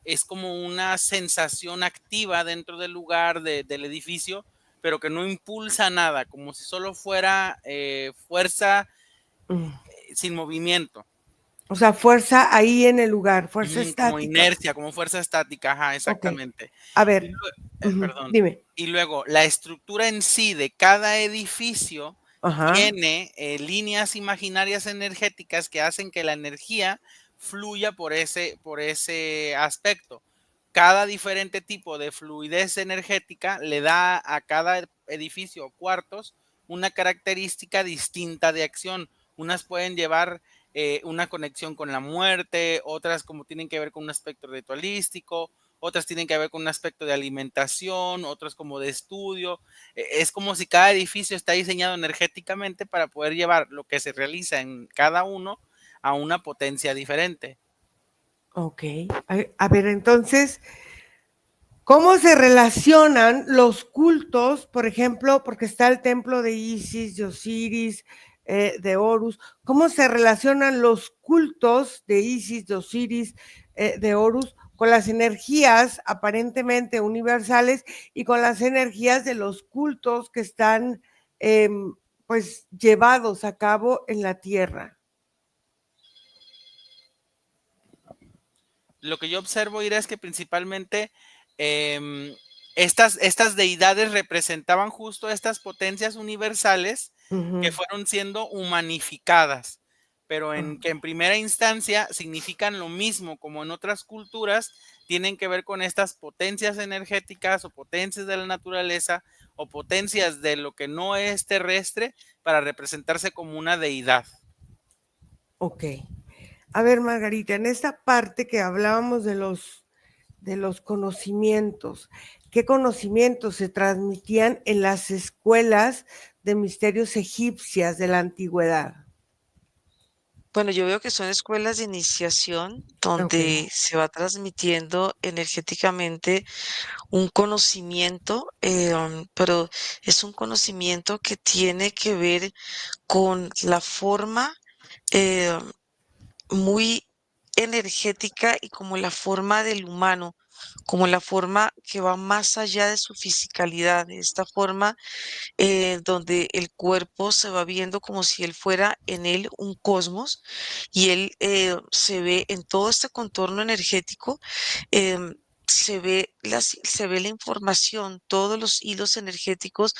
Es como una sensación activa dentro del lugar, del edificio, pero que no impulsa nada, como si solo fuera fuerza sin movimiento. O sea, fuerza ahí en el lugar, fuerza Como estática. inercia, como fuerza estática, ajá, exactamente. Okay. A ver, Perdón. dime. Y luego, la estructura en sí de cada edificio tiene líneas imaginarias energéticas que hacen que la energía fluya por ese aspecto. Cada diferente tipo de fluidez energética le da a cada edificio o cuartos una característica distinta de acción. Unas pueden llevar una conexión con la muerte, otras como tienen que ver con un aspecto ritualístico, otras tienen que ver con un aspecto de alimentación, otras como de estudio. Es como si cada edificio está diseñado energéticamente para poder llevar lo que se realiza en cada uno a una potencia diferente. Ok. A ver, entonces, ¿cómo se relacionan los cultos, por ejemplo, porque está el templo de Isis, de Osiris, de Horus? ¿Cómo se relacionan los cultos de Isis, de Osiris, de Horus con las energías aparentemente universales y con las energías de los cultos que están pues llevados a cabo en la tierra? Lo que yo observo, Ira, es que principalmente estas deidades representaban justo estas potencias universales que fueron siendo humanificadas, pero que en primera instancia significan lo mismo como en otras culturas, tienen que ver con estas potencias energéticas o potencias de la naturaleza o potencias de lo que no es terrestre para representarse como una deidad. Ok. A ver, Margarita, en esta parte que hablábamos de los conocimientos, ¿qué conocimientos se transmitían en las escuelas de misterios egipcias de la antigüedad? Bueno, yo veo que son escuelas de iniciación Ok. donde se va transmitiendo energéticamente un conocimiento, pero es un conocimiento que tiene que ver con la forma eh, muy energética y como la forma del humano, como la forma que va más allá de su fisicalidad, esta forma donde el cuerpo se va viendo como si él fuera en él un cosmos y él se ve en todo este contorno energético. Se ve la información, todos los hilos energéticos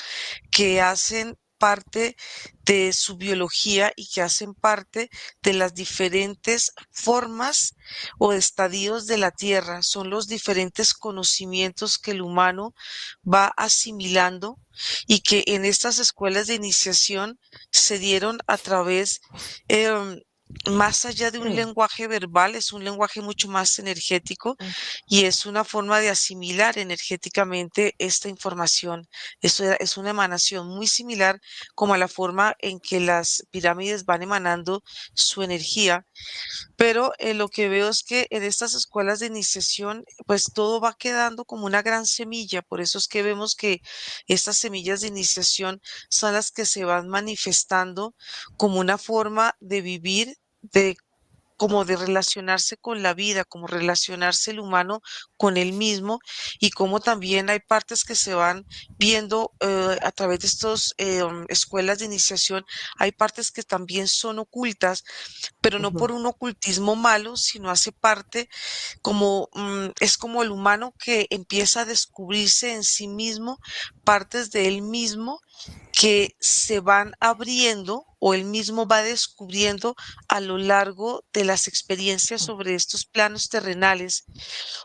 que hacen parte de su biología y que hacen parte de las diferentes formas o estadios de la Tierra. Son los diferentes conocimientos que el humano va asimilando y que en estas escuelas de iniciación se dieron a través em, más allá de un lenguaje verbal, es un lenguaje mucho más energético y es una forma de asimilar energéticamente esta información. Es una emanación muy similar como a la forma en que las pirámides van emanando su energía, pero lo que veo es que en estas escuelas de iniciación, pues todo va quedando como una gran semilla. Por eso es que vemos que estas semillas de iniciación son las que se van manifestando como una forma de vivir, de como de relacionarse con la vida, como relacionarse el humano con él mismo y como también hay partes que se van viendo a través de estas escuelas de iniciación, hay partes que también son ocultas, pero no por un ocultismo malo, sino hace parte como es como el humano que empieza a descubrirse en sí mismo partes de él mismo que se van abriendo o él mismo va descubriendo a lo largo de las experiencias sobre estos planos terrenales.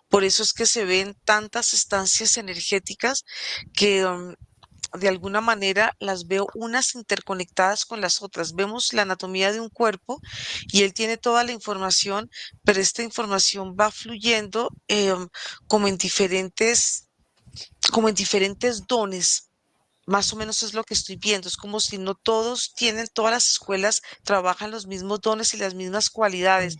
Por eso es que se ven tantas estancias energéticas que de alguna manera las veo unas interconectadas con las otras. Vemos la anatomía de un cuerpo y él tiene toda la información, pero esta información va fluyendo como en diferentes, como en diferentes dones. Más o menos es lo que estoy viendo. Es como si no todos tienen, todas las escuelas trabajan los mismos dones y las mismas cualidades.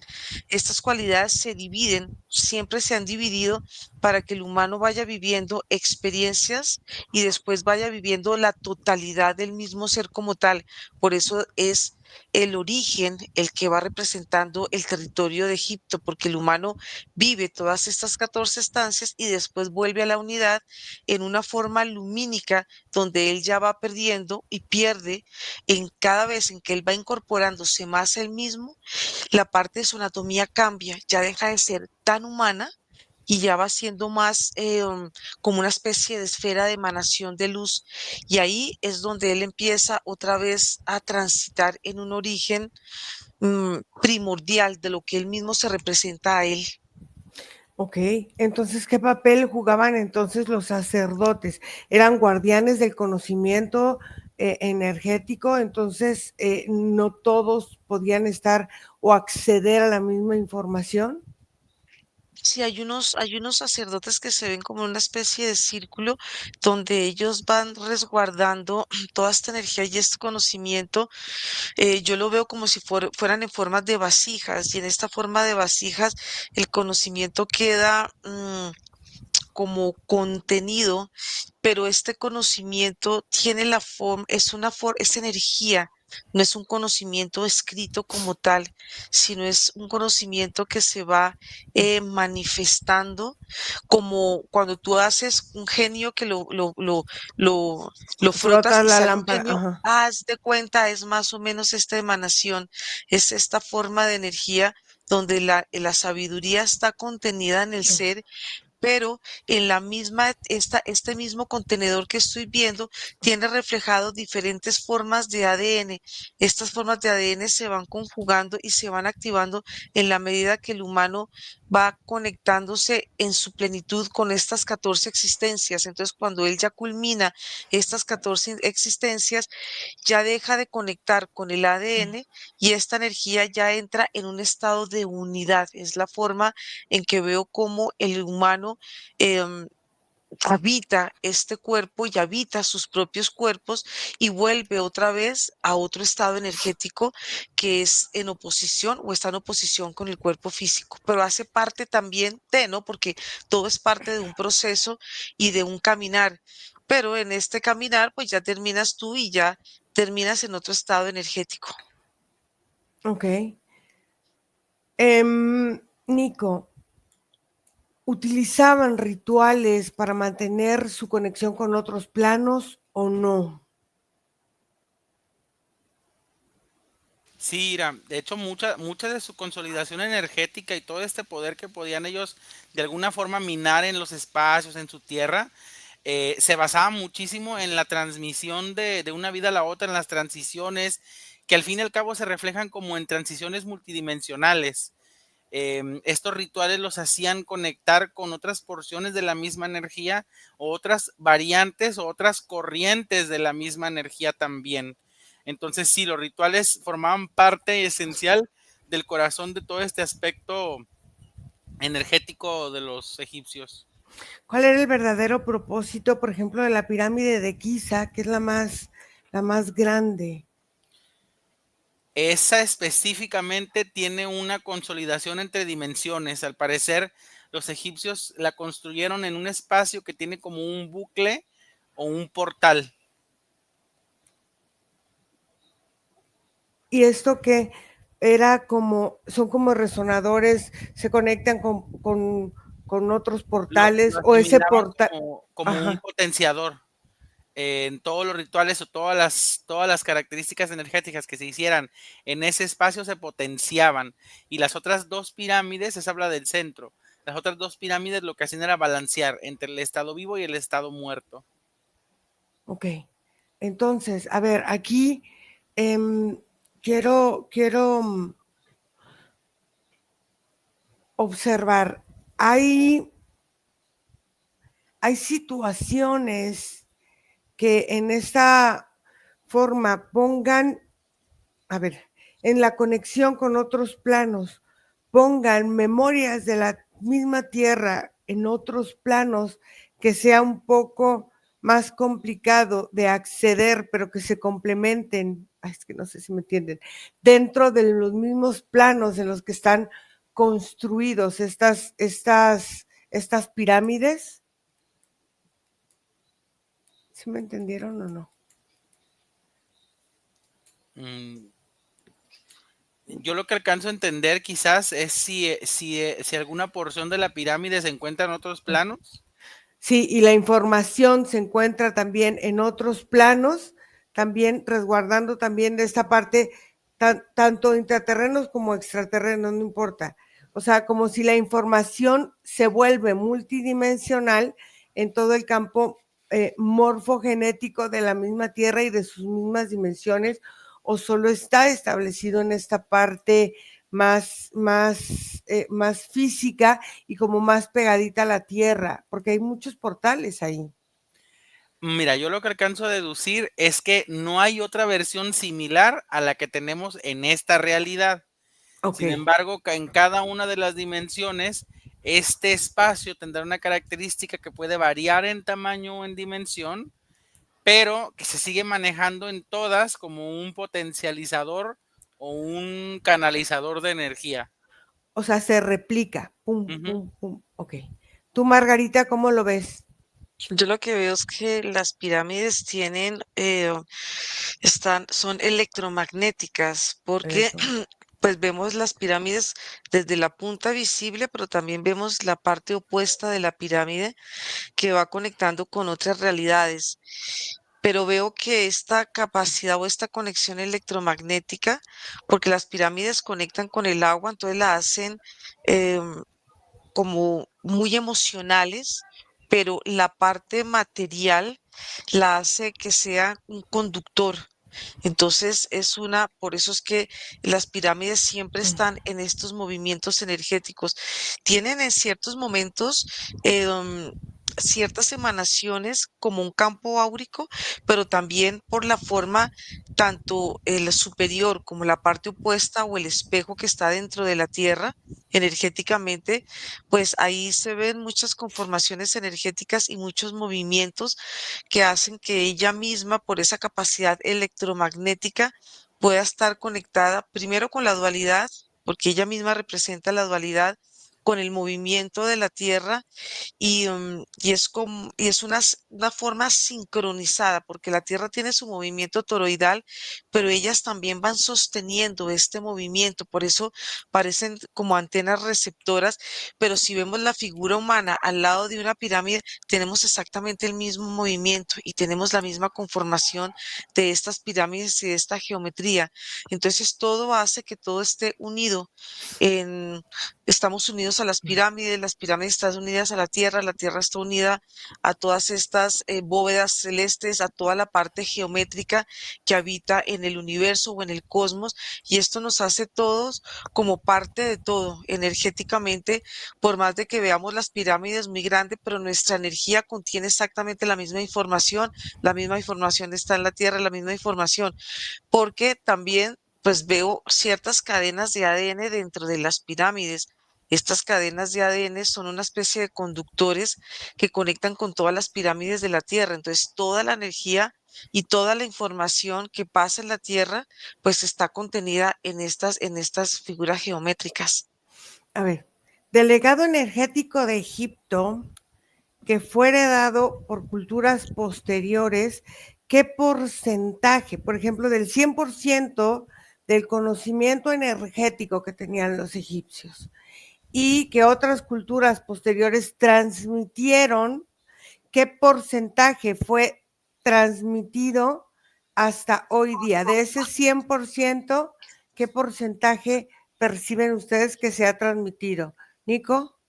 Estas cualidades se dividen, siempre se han dividido para que el humano vaya viviendo experiencias y después vaya viviendo la totalidad del mismo ser como tal. Por eso es el origen el que va representando el territorio de Egipto, porque el humano vive todas estas 14 estancias y después vuelve a la unidad en una forma lumínica donde él ya va perdiendo y pierde en cada vez en que él va incorporándose más él mismo, la parte de su anatomía cambia, ya deja de ser tan humana y ya va siendo más como una especie de esfera de emanación de luz. Y ahí es donde él empieza otra vez a transitar en un origen primordial de lo que él mismo se representa a él. Ok, entonces, ¿qué papel jugaban entonces los sacerdotes? ¿Eran guardianes del conocimiento energético? Entonces, ¿no todos podían estar o acceder a la misma información? Sí, hay unos sacerdotes que se ven como una especie de círculo donde ellos van resguardando toda esta energía y este conocimiento. Yo lo veo como si fueran en formas de vasijas y en esta forma de vasijas el conocimiento queda como contenido, pero este conocimiento tiene la forma, es energía, no es un conocimiento escrito como tal, sino es un conocimiento que se va manifestando como cuando tú haces un genio que lo frotas Frotas y la sale un lámpara, genio. ajá. Haz de cuenta, es más o menos esta emanación, es esta forma de energía donde la sabiduría está contenida en el ser, pero en la misma, este mismo contenedor que estoy viendo tiene reflejado diferentes formas de ADN. Estas formas de ADN se van conjugando y se van activando en la medida que el humano va conectándose en su plenitud con estas 14 existencias. Entonces, cuando él ya culmina estas 14 existencias, ya deja de conectar con el ADN y esta energía ya entra en un estado de unidad. Es la forma en que veo cómo el humano em, habita este cuerpo y habita sus propios cuerpos y vuelve otra vez a otro estado energético que es en oposición o está en oposición con el cuerpo físico, pero hace parte también de, ¿no? Porque todo es parte de un proceso y de un caminar, pero en este caminar pues ya terminas tú y ya terminas en otro estado energético. Ok. Nico, ¿utilizaban rituales para mantener su conexión con otros planos o no? Sí, Ira, de hecho mucha de su consolidación energética y todo este poder que podían ellos de alguna forma minar en los espacios, en su tierra, se basaba muchísimo en la transmisión de una vida a la otra, en las transiciones, que al fin y al cabo se reflejan como en transiciones multidimensionales. Estos rituales los hacían conectar con otras porciones de la misma energía, o otras variantes o otras corrientes de la misma energía también. Entonces sí, los rituales formaban parte esencial del corazón de todo este aspecto energético de los egipcios. ¿Cuál era el verdadero propósito, por ejemplo, de la pirámide de Giza, que es la más grande? Esa específicamente tiene una consolidación entre dimensiones. Al parecer, los egipcios la construyeron en un espacio que tiene como un bucle o un portal. Y esto que era como, son como resonadores, se conectan con otros Lo portales o ese asimilaban portal, como un ajá, potenciador. En todos los rituales o todas las características energéticas que se hicieran en ese espacio se potenciaban. Y las otras dos pirámides, se habla del centro, las otras dos pirámides lo que hacían era balancear entre el estado vivo y el estado muerto. ok. Entonces, a ver, aquí quiero observar, hay situaciones que en esta forma pongan, a ver, en la conexión con otros planos, pongan memorias de la misma Tierra en otros planos, que sea un poco más complicado de acceder, pero que se complementen, es que no sé si me entienden, dentro de los mismos planos en los que están construidos estas pirámides. ¿Sí me entendieron o no? Yo lo que alcanzo a entender quizás es si alguna porción de la pirámide se encuentra en otros planos. Sí, y la información se encuentra también en otros planos, también resguardando también de esta parte, tanto intraterrenos como extraterrenos, no importa. O sea, como si la información se vuelve multidimensional en todo el campo morfogenético de la misma Tierra y de sus mismas dimensiones, o solo está establecido en esta parte más física y como más pegadita a la Tierra, porque hay muchos portales ahí. Mira, yo lo que alcanzo a deducir es que no hay otra versión similar a la que tenemos en esta realidad. Sin embargo, en cada una de las dimensiones, este espacio tendrá una característica que puede variar en tamaño o en dimensión, pero que se sigue manejando en todas como un potencializador o un canalizador de energía. O sea, se replica. Pum, pum, pum. Ok. Tú, Margarita, ¿cómo lo ves? Yo lo que veo es que las pirámides tienen, son electromagnéticas, porque pues vemos las pirámides desde la punta visible, pero también vemos la parte opuesta de la pirámide que va conectando con otras realidades. Pero veo que esta capacidad o esta conexión electromagnética, porque las pirámides conectan con el agua, entonces la hacen como muy emocionales, pero la parte material la hace que sea un conductor. Entonces por eso es que las pirámides siempre están en estos movimientos energéticos. Tienen en ciertos momentos ciertas emanaciones como un campo áurico, pero también por la forma, tanto el superior como la parte opuesta o el espejo que está dentro de la Tierra energéticamente, pues ahí se ven muchas conformaciones energéticas y muchos movimientos que hacen que ella misma, por esa capacidad electromagnética, pueda estar conectada primero con la dualidad, porque ella misma representa la dualidad, con el movimiento de la Tierra y es una forma sincronizada, porque la Tierra tiene su movimiento toroidal, pero ellas también van sosteniendo este movimiento, por eso parecen como antenas receptoras, pero si vemos la figura humana al lado de una pirámide, tenemos exactamente el mismo movimiento y tenemos la misma conformación de estas pirámides y de esta geometría. Entonces todo hace que todo esté unido en Estamos unidos a las pirámides están unidas a la Tierra está unida a todas estas bóvedas celestes, a toda la parte geométrica que habita en el universo o en el cosmos, y esto nos hace todos como parte de todo energéticamente, por más de que veamos las pirámides muy grandes, pero nuestra energía contiene exactamente la misma información está en la Tierra, la misma información, porque también pues veo ciertas cadenas de ADN dentro de las pirámides. Estas cadenas de ADN son una especie de conductores que conectan con todas las pirámides de la Tierra. Entonces, toda la energía y toda la información que pasa en la Tierra, pues está contenida en estas figuras geométricas. A ver, del legado energético de Egipto, que fue heredado por culturas posteriores, ¿qué porcentaje, por ejemplo, del 100% del conocimiento energético que tenían los egipcios y que otras culturas posteriores transmitieron, qué porcentaje fue transmitido hasta hoy día? De ese 100%, ¿qué porcentaje perciben ustedes que se ha transmitido? Nico.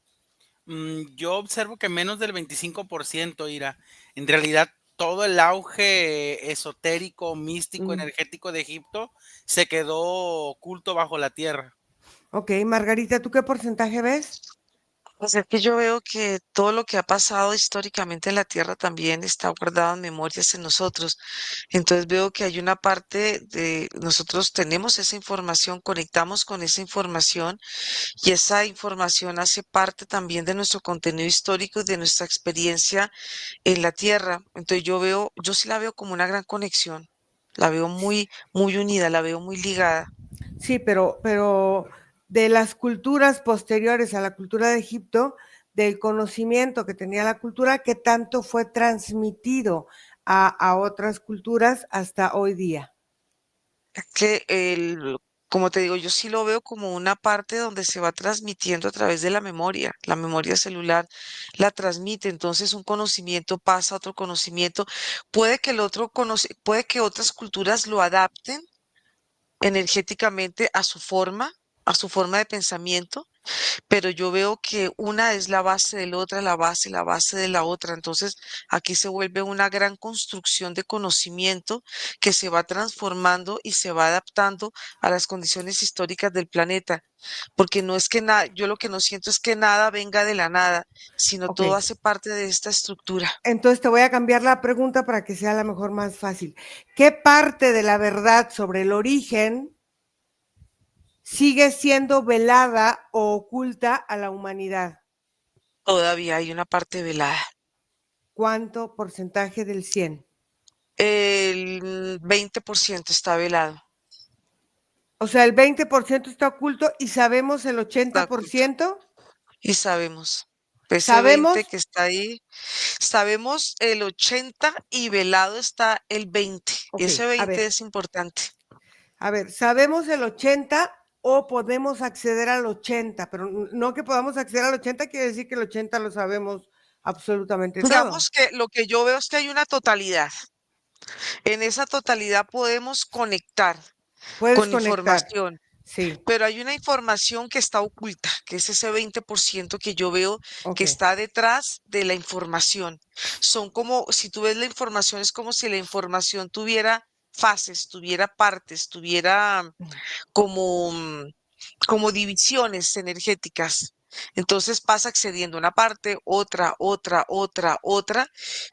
Yo observo que menos del 25%, Ira. En realidad, todo el auge esotérico, místico, energético de Egipto se quedó oculto bajo la tierra. Ok, Margarita, ¿tú qué porcentaje ves? Pues es que yo veo que todo lo que ha pasado históricamente en la Tierra también está guardado en memorias en nosotros. Entonces veo que hay una parte de nosotros tenemos esa información, conectamos con esa información y esa información hace parte también de nuestro contenido histórico y de nuestra experiencia en la Tierra. Entonces yo sí la veo como una gran conexión. La veo muy, muy unida, la veo muy ligada. Sí, pero de las culturas posteriores a la cultura de Egipto, del conocimiento que tenía la cultura, que tanto fue transmitido a otras culturas hasta hoy día. Que como te digo, yo sí lo veo como una parte donde se va transmitiendo a través de la memoria celular la transmite, entonces un conocimiento pasa a otro conocimiento, puede que otras culturas lo adapten energéticamente a su forma de pensamiento, pero yo veo que una es la base de la otra, la base de la otra. Entonces, aquí se vuelve una gran construcción de conocimiento que se va transformando y se va adaptando a las condiciones históricas del planeta, porque no es que nada, yo lo que no siento es que nada venga de la nada, sino Ok, todo hace parte de esta estructura. entonces te voy a cambiar la pregunta para que sea a lo mejor más fácil. ¿Qué parte de la verdad sobre el origen sigue siendo velada o oculta a la humanidad? Todavía hay una parte velada. ¿Cuánto porcentaje del 100? El 20% está velado, O sea, el 20% está oculto y sabemos el está oculto. 80%. Y sabemos, ese 20 Sabemos, que está ahí, sabemos el 80 y velado está el 20. ok, Ese 20 es importante. a ver, sabemos el 80 o podemos acceder al 80, pero no que podamos acceder al 80 quiere decir que el 80 lo sabemos absolutamente todo. Digamos que lo que yo veo es que hay una totalidad. En esa totalidad podemos conectar Puedes con conectar, información, sí, pero hay una información que está oculta, que es ese 20% que yo veo ok, que está detrás de la información. Son como, si tú ves la información, es como si la información tuviera fases, tuviera partes, tuviera como, como divisiones energéticas. Entonces vas accediendo a una parte, otra,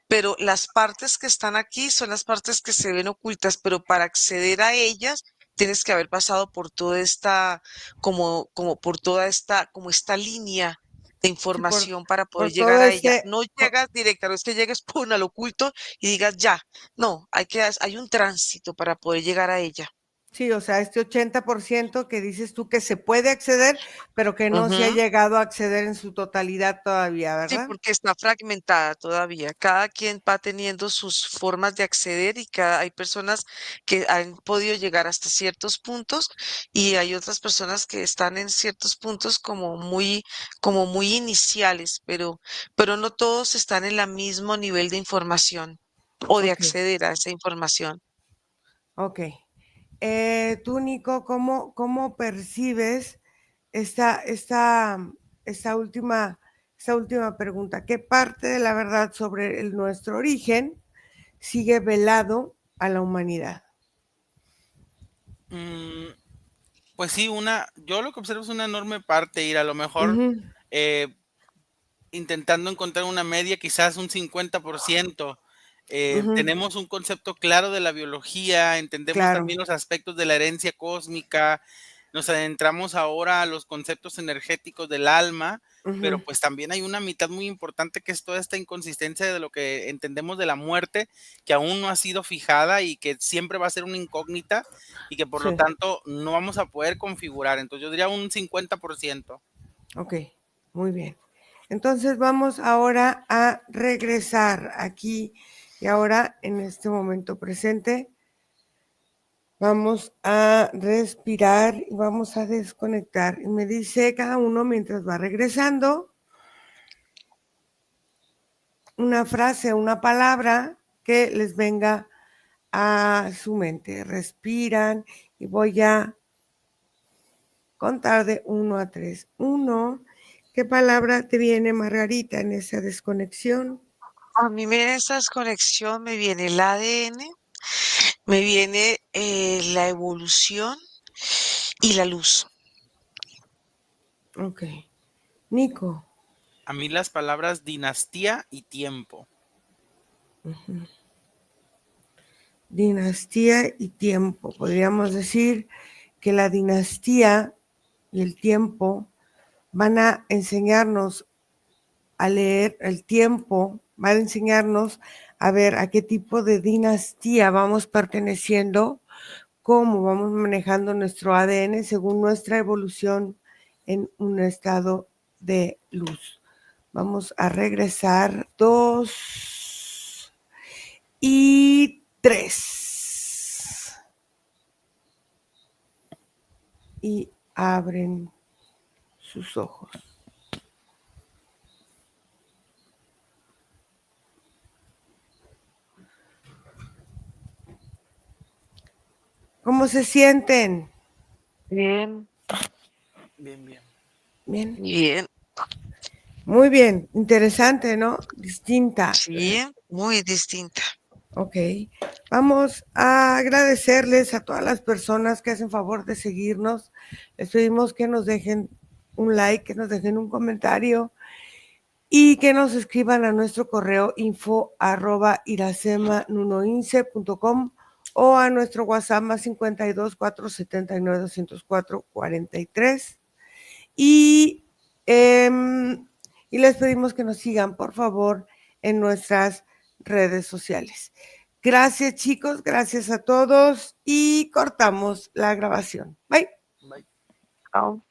pero las partes que están aquí son las partes que se ven ocultas, pero para acceder a ellas tienes que haber pasado por toda esta, como por toda esta, como esta línea de sí, información para poder por todo llegar a ella. este, No llegas directa, no es que llegues pum, al oculto y digas ya. No, hay un tránsito para poder llegar a ella. sí, o sea, este 80% que dices tú que se puede acceder, pero que no se ha Ujú. llegado a acceder en su totalidad todavía, Sí, ¿verdad? porque está fragmentada todavía. Cada quien va teniendo sus formas de acceder y hay personas que han podido llegar hasta ciertos puntos y hay otras personas que están en ciertos puntos como muy iniciales, pero no todos están en el mismo nivel de información o de Ok, acceder a esa información. ok. Tú, Nico, ¿cómo percibes esta, esta, esta última, esta última pregunta? ¿Qué parte de la verdad sobre nuestro origen sigue velado a la humanidad? Mm, pues sí, yo lo que observo es una enorme parte, ir a lo mejor Ujú, eh, intentando encontrar una media, quizás un 50%. ujú, Tenemos un concepto claro de la biología, entendemos también claro. los aspectos de la herencia cósmica, nos adentramos ahora a los conceptos energéticos del alma, pero Ujú, pues también hay una mitad muy importante que es toda esta inconsistencia de lo que entendemos de la muerte, que aún no ha sido fijada y que siempre va a ser una incógnita y que por lo sí, tanto no vamos a poder configurar. Entonces yo diría un 50%. ok, muy bien. Entonces vamos ahora a regresar aquí y ahora en este momento presente. Vamos a respirar y vamos a desconectar. Y me dice cada uno mientras va regresando una frase, una palabra que les venga a su mente. Respiran y voy a contar de 1 a 3. 1. ¿Qué palabra te viene, Margarita, en esa desconexión? A mí me esa desconexión me viene el ADN, me viene la evolución y la luz. Ok. Nico. A mí las palabras dinastía y tiempo. Dinastía y tiempo. Podríamos decir que la dinastía y el tiempo van a enseñarnos a leer el tiempo, van a enseñarnos a ver a qué tipo de dinastía vamos perteneciendo, cómo vamos manejando nuestro ADN según nuestra evolución en un estado de luz. Vamos a regresar 2 y 3. Y abren sus ojos. ¿Cómo se sienten? Bien. Bien, bien. Bien. Bien. Muy bien. Interesante, ¿no? Distinta. Sí, muy distinta. Ok. Vamos a agradecerles a todas las personas que hacen favor de seguirnos. Les pedimos que nos dejen un like, que nos dejen un comentario y que nos escriban a nuestro correo info@iracemanunoince.com o a nuestro WhatsApp más 52 479 204 43. Y les pedimos que nos sigan, por favor, en nuestras redes sociales. Gracias, chicos, gracias a todos y cortamos la grabación. Bye. Bye. Chao.